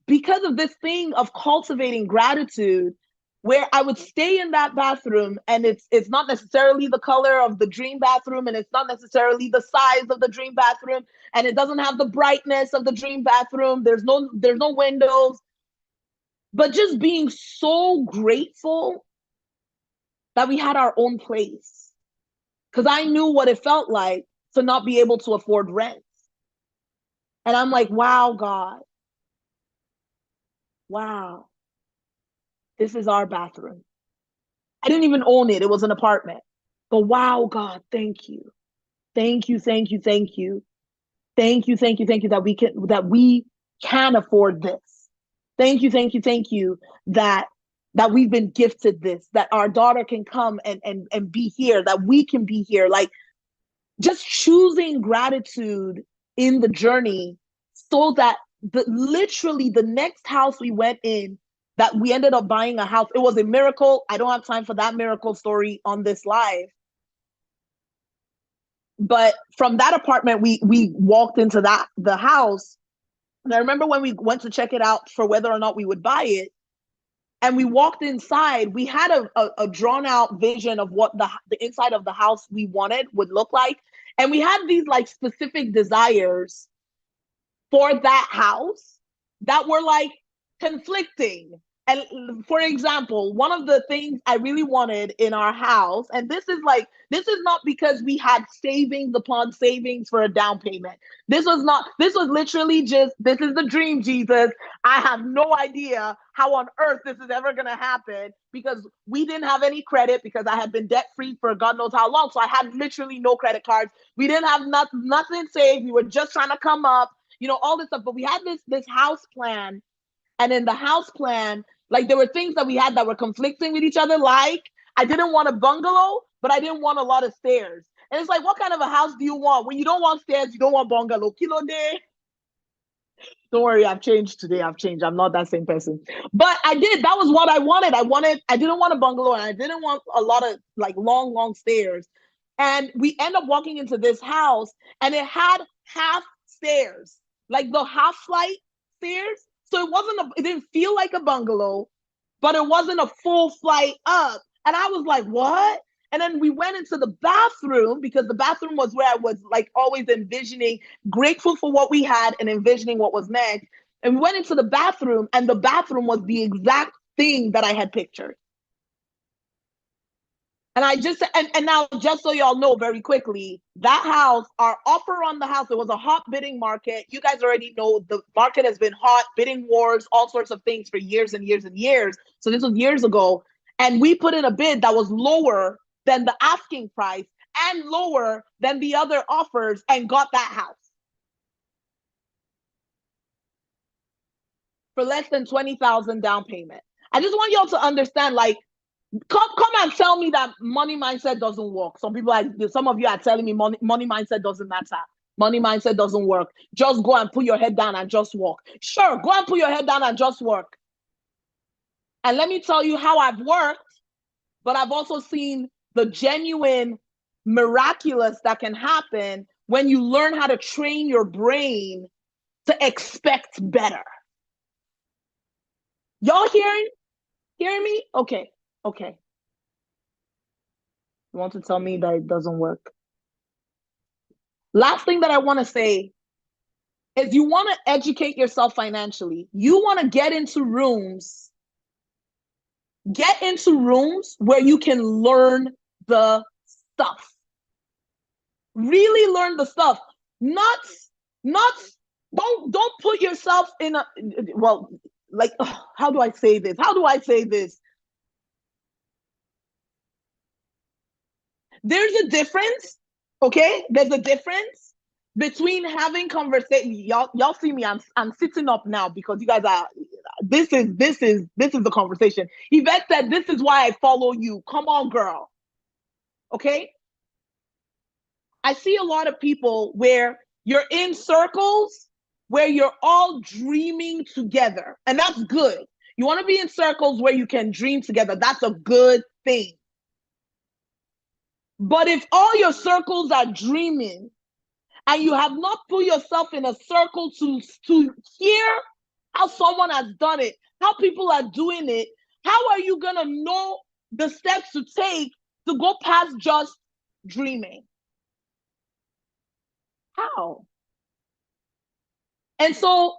because of this thing of cultivating gratitude, where I would stay in that bathroom and it's not necessarily the color of the dream bathroom and it's not necessarily the size of the dream bathroom and it doesn't have the brightness of the dream bathroom. There's no windows, but just being so grateful that we had our own place, because I knew what it felt like to not be able to afford rent. And I'm like, wow, God, wow, this is our bathroom. I didn't even own it. It was an apartment. But wow, God, thank you. Thank you, thank you, thank you. Thank you, thank you, thank you that we can afford this. Thank you, thank you, thank you that we've been gifted this, that our daughter can come and be here, that we can be here. Like, just choosing gratitude in the journey, so that literally the next house we went in, that we ended up buying a house. It was a miracle. I don't have time for that miracle story on this live. But from that apartment, we walked into the house. And I remember when we went to check it out for whether or not we would buy it, and we walked inside, we had a drawn out vision of what the inside of the house we wanted would look like. And we had these like specific desires for that house that were like conflicting. And for example, one of the things I really wanted in our house, and this is not because we had savings upon savings for a down payment. This was literally just, this is the dream, Jesus. I have no idea how on earth this is ever going to happen, because we didn't have any credit, because I had been debt free for God knows how long. So I had literally no credit cards. We didn't have nothing saved. We were just trying to come up. all this stuff. But we had this house plan, and in the house plan, like there were things that we had that were conflicting with each other. Like I didn't want a bungalow, but I didn't want a lot of stairs. And it's like, what kind of a house do you want? When you don't want stairs, you don't want bungalow. Kilo day. Don't worry, I've changed today. I've changed. I'm not that same person. But I did. That was what I wanted. I didn't want a bungalow, and I didn't want a lot of like long, long stairs. And we end up walking into this house, and it had half stairs, like the half flight stairs. So it didn't feel like a bungalow, but it wasn't a full flight up. And I was like, what? And then we went into the bathroom, because the bathroom was where I was like always envisioning, grateful for what we had and envisioning what was next. And we went into the bathroom, and the bathroom was the exact thing that I had pictured. And I just, and now just so y'all know very quickly, that house, our offer on the house, it was a hot bidding market. You guys already know the market has been hot, bidding wars, all sorts of things for years and years and years. So this was years ago. And we put in a bid that was lower than the asking price and lower than the other offers, and got that house for less than $20,000 down payment. I just want y'all to understand, like, come and tell me that money mindset doesn't work. Some of you are telling me money mindset doesn't matter. Money mindset doesn't work. Just go and put your head down and just work. Sure, go and put your head down and just work. And let me tell you how I've worked, but I've also seen the genuine miraculous that can happen when you learn how to train your brain to expect better. Y'all hearing me? Okay. You want to tell me that it doesn't work? Last thing that I want to say is, you want to educate yourself financially. You want to get into rooms where you can learn the stuff. Really learn the stuff. Don't put yourself in a, well, like, how do I say this? There's a difference, okay? There's a difference between having conversation. Y'all see me, I'm sitting up now because you guys are, this is the conversation. Yvette said, this is why I follow you. Come on, girl. Okay? I see a lot of people where you're in circles where you're all dreaming together, and that's good. You want to be in circles where you can dream together. That's a good thing. But if all your circles are dreaming and you have not put yourself in a circle to hear how someone has done it, how people are doing it, how are you going to know the steps to take to go past just dreaming? How? And so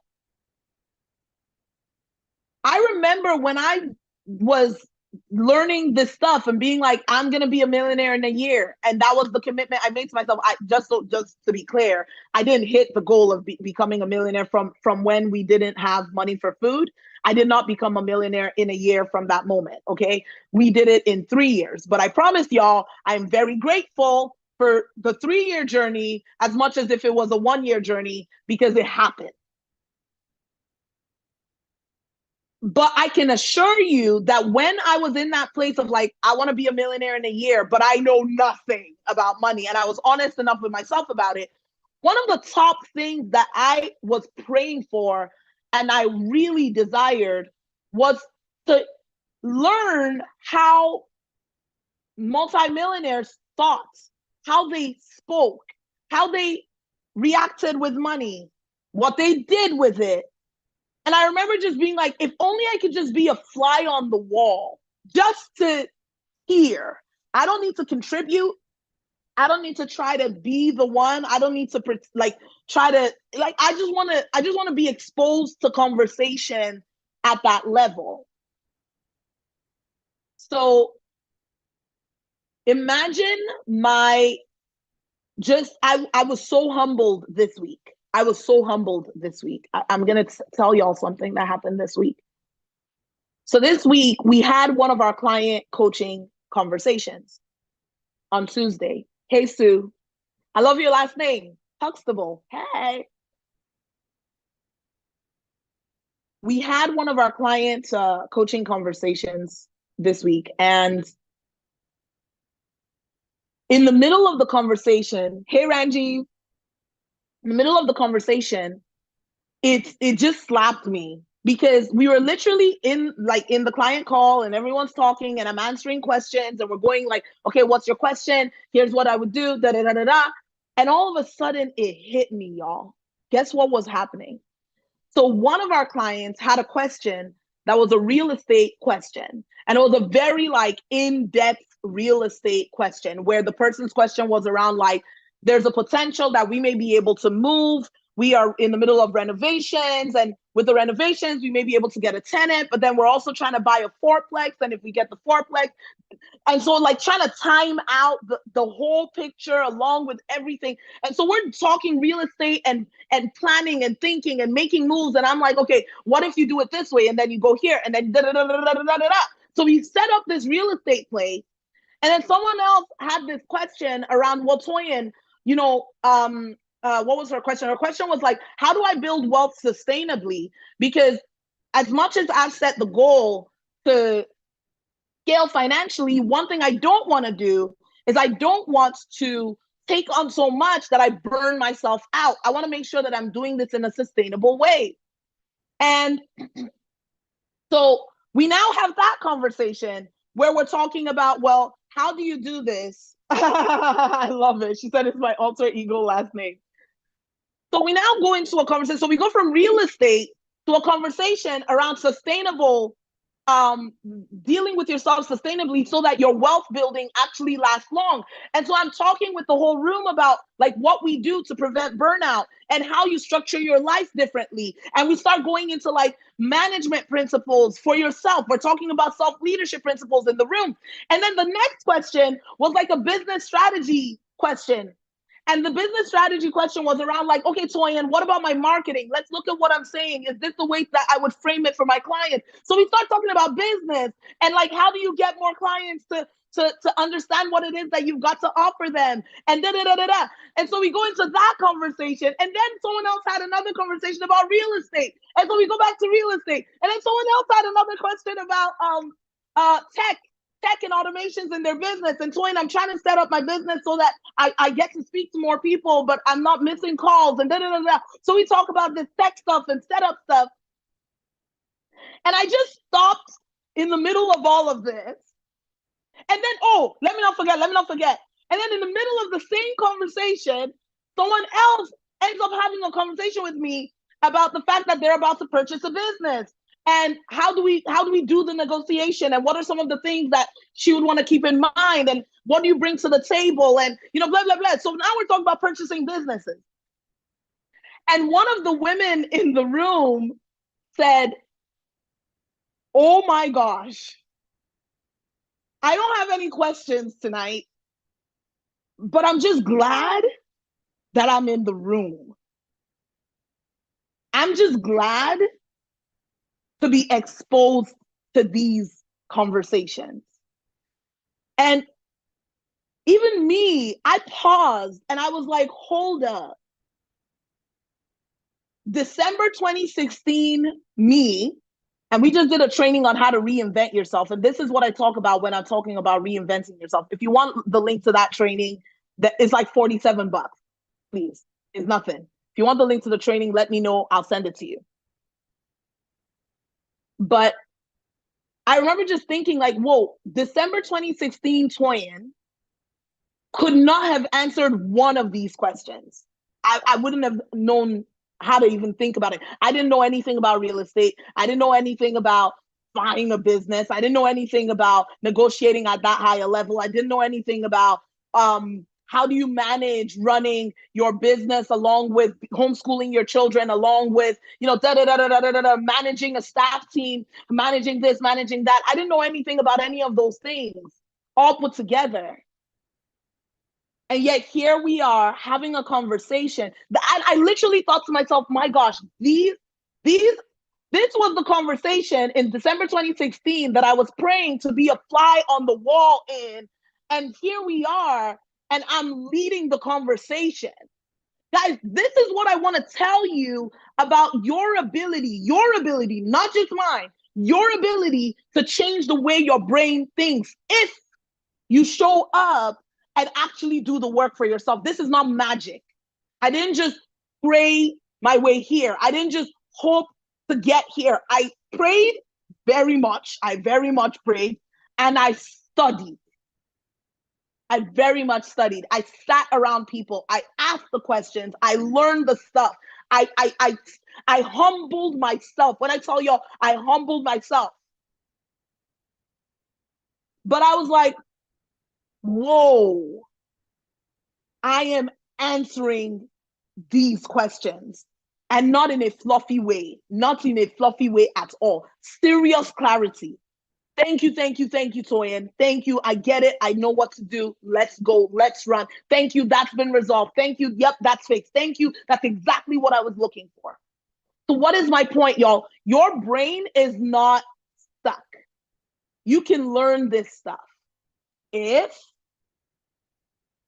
I remember when I was learning this stuff and being like, I'm going to be a millionaire in a year. And that was the commitment I made to myself. Just to be clear, I didn't hit the goal of becoming a millionaire from when we didn't have money for food. I did not become a millionaire in a year from that moment. Okay. We did it in 3 years, but I promised y'all, I'm very grateful for the 3-year journey as much as if it was a 1-year journey, because it happened. But I can assure you that when I was in that place of like, I want to be a millionaire in a year, but I know nothing about money, and I was honest enough with myself about it, one of the top things that I was praying for and I really desired was to learn how multimillionaires thought, how they spoke, how they reacted with money, what they did with it. And I remember just being like, if only I could just be a fly on the wall, just to hear. I don't need to contribute. I don't need to try to be the one. I don't need to try to I just want to be exposed to conversation at that level. So imagine I was so humbled this week. I'm going to tell y'all something that happened this week. So this week, we had one of our client coaching conversations on Tuesday. Hey, Sue. I love your last name. Huxtable. Hey. we had one of our client coaching conversations this week, and in the middle of the conversation, hey Ranji, in the middle of the conversation, it just slapped me because we were literally in the client call and everyone's talking and I'm answering questions and we're going like, okay, what's your question? Here's what I would do, da da da da da. And all of a sudden it hit me, y'all. Guess what was happening? So one of our clients had a question that was a real estate question. And it was a very like in-depth real estate question where the person's question was around like, there's a potential that we may be able to move. We are in the middle of renovations, and with the renovations, we may be able to get a tenant, but then we're also trying to buy a fourplex. And if we get the fourplex, and so like trying to time out the whole picture along with everything. And so we're talking real estate and planning and thinking and making moves. And I'm like, okay, what if you do it this way? And then you go here and then da da da da da da da da. So we set up this real estate play. And then someone else had this question around, well, Toyin, you know, what was her question? Her question was like, how do I build wealth sustainably? Because as much as I've set the goal to scale financially, one thing I don't want to do is I don't want to take on so much that I burn myself out. I want to make sure that I'm doing this in a sustainable way. And so we now have that conversation where we're talking about, well, how do you do this? I love it. She said it's my alter ego last name. So we now go into a conversation. So we go from real estate to a conversation around sustainable, dealing with yourself sustainably so that your wealth building actually lasts long. And so I'm talking with the whole room about like what we do to prevent burnout and how you structure your life differently. And we start going into like management principles for yourself. We're talking about self-leadership principles in the room. And then the next question was like a business strategy question. And the business strategy question was around like, okay, Toyin, what about my marketing? Let's look at what I'm saying. Is this the way that I would frame it for my client? So we start talking about business and like, how do you get more clients to understand what it is that you've got to offer them? And da da da da da. And so we go into that conversation. And then someone else had another conversation about real estate. And so we go back to real estate. And then someone else had another question about tech and automations in their business. And Toyin, I'm trying to set up my business so that I get to speak to more people, but I'm not missing calls and da da da da. So we talk about this tech stuff and setup stuff. And I just stopped in the middle of all of this. And then, oh, let me not forget. And then in the middle of the same conversation, someone else ends up having a conversation with me about the fact that they're about to purchase a business. And how do we do the negotiation, and what are some of the things that she would want to keep in mind, and what do you bring to the table, and blah blah blah. So now we're talking about purchasing businesses. And one of the women in the room said, oh my gosh, I don't have any questions tonight, but I'm just glad that I'm in the room. I'm just glad to be exposed to these conversations. And even me, I paused and I was like, hold up. December 2016, me, and we just did a training on how to reinvent yourself. And this is what I talk about when I'm talking about reinventing yourself. If you want the link to that training, that is like $47, please. It's nothing. If you want the link to the training, let me know. I'll send it to you. But I remember just thinking like, whoa, December 2016 Toyin could not have answered one of these questions. I wouldn't have known how to even think about it. I didn't know anything about real estate. I didn't know anything about buying a business. I didn't know anything about negotiating at that higher level. I didn't know anything about how do you manage running your business along with homeschooling your children, along with, managing a staff team, managing this, managing that. I didn't know anything about any of those things all put together. And yet here we are having a conversation. I literally thought to myself, my gosh, this was the conversation in December 2016 that I was praying to be a fly on the wall in. And here we are, and I'm leading the conversation. Guys, this is what I want to tell you about your ability, not just mine, your ability to change the way your brain thinks if you show up and actually do the work for yourself. This is not magic. I didn't just pray my way here. I didn't just hope to get here. I prayed very much. I very much prayed, and I studied. I very much studied. I sat around people. I asked the questions. I learned the stuff. I humbled myself. When I tell y'all, I humbled myself. But I was like, whoa, I am answering these questions, and not in a fluffy way, not in a fluffy way at all. Serious clarity. Thank you, Toyin. Thank you. I get it. I know what to do. Let's go. Let's run. Thank you. That's been resolved. Thank you. Yep, that's fixed. Thank you. That's exactly what I was looking for. So what is my point, y'all? Your brain is not stuck. You can learn this stuff if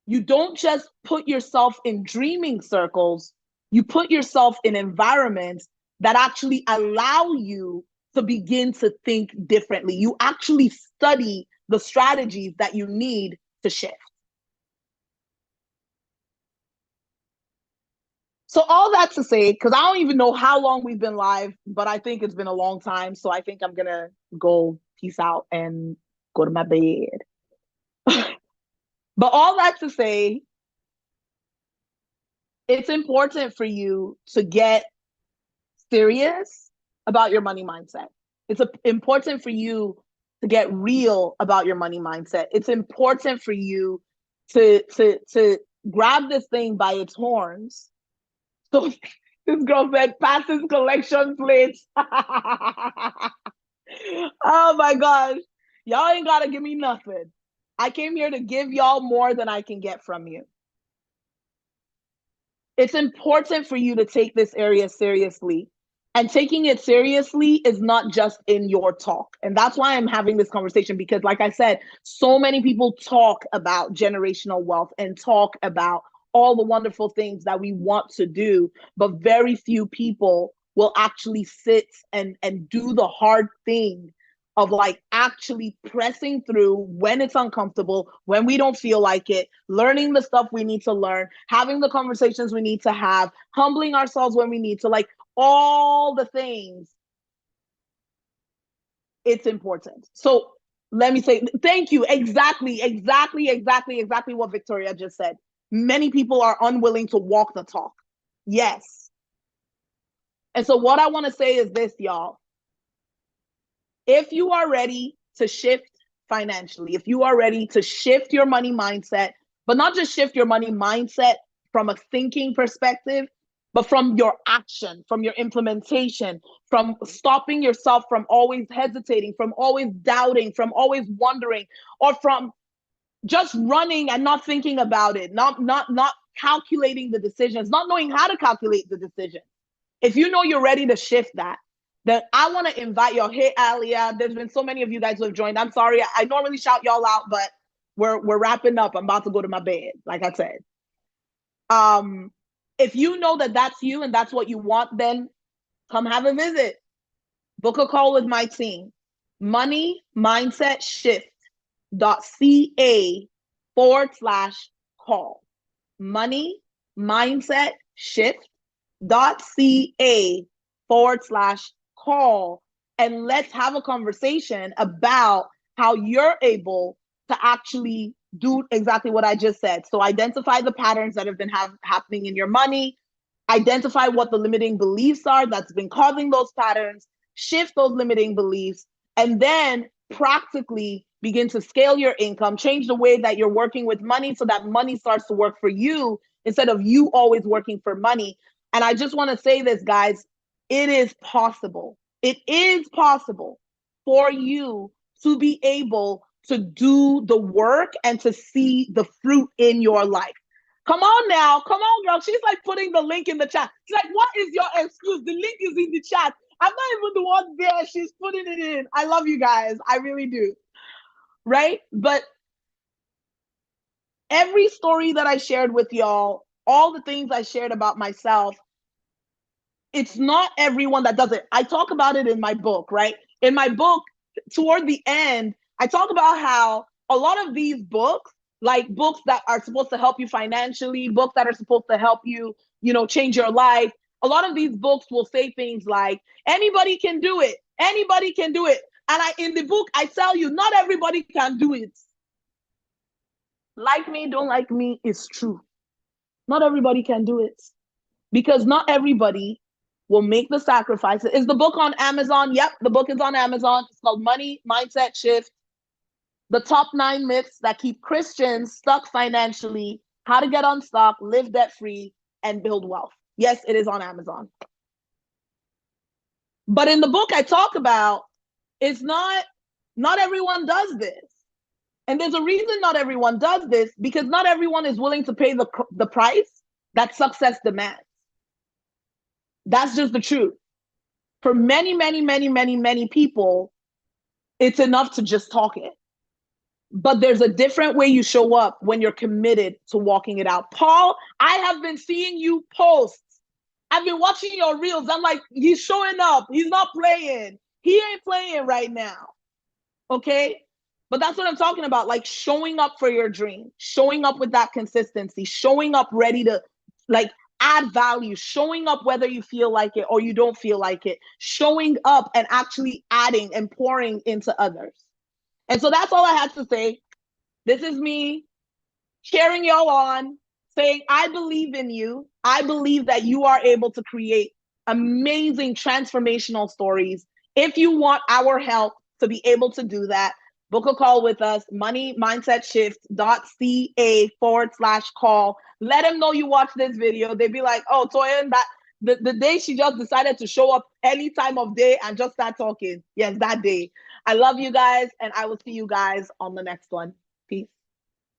you don't just put yourself in dreaming circles, you put yourself in environments that actually allow you to begin to think differently. You actually study the strategies that you need to shift. So all that to say, because I don't even know how long we've been live, but I think it's been a long time. So I think I'm going to go peace out and go to my bed. But all that to say, it's important for you to get serious about your money mindset. It's important for you to get real about your money mindset. It's important for you to grab this thing by its horns. So this girl said, passes collection plates. Oh my gosh. Y'all ain't gotta give me nothing. I came here to give y'all more than I can get from you. It's important for you to take this area seriously. And taking it seriously is not just in your talk. And that's why I'm having this conversation, because like I said, so many people talk about generational wealth and talk about all the wonderful things that we want to do, but very few people will actually sit and do the hard thing of like actually pressing through when it's uncomfortable, when we don't feel like it, learning the stuff we need to learn, having the conversations we need to have, humbling ourselves when we need to, like all the things. It's important. So let me say thank you. Exactly what Victoria just said. Many people are unwilling to walk the talk. Yes. And so what I want to say is this, y'all. If you are ready to shift financially, if you are ready to shift your money mindset, but not just shift your money mindset from a thinking perspective, but from your action, from your implementation, from stopping yourself from always hesitating, from always doubting, from always wondering, or from just running and not thinking about it, not calculating the decisions, not knowing how to calculate the decision. If you know you're ready to shift that, then I want to invite y'all. Hey, Alia, there's been so many of you guys who have joined. I'm sorry. I normally shout y'all out, but we're wrapping up. I'm about to go to my bed, like I said. If you know that that's you and that's what you want, then come have a visit. Book a call with my team. Money Mindset Shift.ca/call. Money Mindset Shift.ca/call. And let's have a conversation about how you're able to actually do exactly what I just said. So identify the patterns that have been happening in your money, identify what the limiting beliefs are that's been causing those patterns, shift those limiting beliefs, and then practically begin to scale your income, change the way that you're working with money so that money starts to work for you instead of you always working for money. And I just want to say this, guys, it is possible. It is possible for you to be able to do the work and to see the fruit in your life. Come on now. Come on, girl. She's like putting the link in the chat. She's like, what is your excuse? The link is in the chat. I'm not even the one there. She's putting it in. I love you guys. I really do. Right? But every story that I shared with y'all all the things I shared about myself, it's not everyone that does it. I talk about it in my book, right? In my book, toward the end, I talk about how a lot of these books, like books that are supposed to help you financially, books that are supposed to help you, change your life. A lot of these books will say things like, anybody can do it. Anybody can do it. And in the book, I tell you, not everybody can do it. Like me, don't like me is true. Not everybody can do it because not everybody will make the sacrifices. Is the book on Amazon? Yep, the book is on Amazon. It's called Money Mindset Shift: The Top 9 Myths That Keep Christians Stuck Financially, How to Get Unstuck, Live Debt Free, and Build Wealth. Yes, it is on Amazon. But in the book I talk about, it's not everyone does this. And there's a reason not everyone does this, because not everyone is willing to pay the price that success demands. That's just the truth. For many, many, many, many, many people, it's enough to just talk it. But there's a different way you show up when you're committed to walking it out. Paul, I have been seeing you post. I've been watching your reels. I'm like, he's showing up. He's not playing. He ain't playing right now. Okay? But that's what I'm talking about. Like showing up for your dream, showing up with that consistency, showing up ready to add value, showing up whether you feel like it or you don't feel like it, showing up and actually adding and pouring into others. And so that's all I had to say. This is me cheering y'all on, saying, I believe in you. I believe that you are able to create amazing transformational stories. If you want our help to be able to do that, book a call with us, moneymindsetShift.ca/call. Let them know you watched this video. They'd be like, oh, Toyin, that the day she just decided to show up any time of day and just start talking. Yes, that day. I love you guys, and I will see you guys on the next one.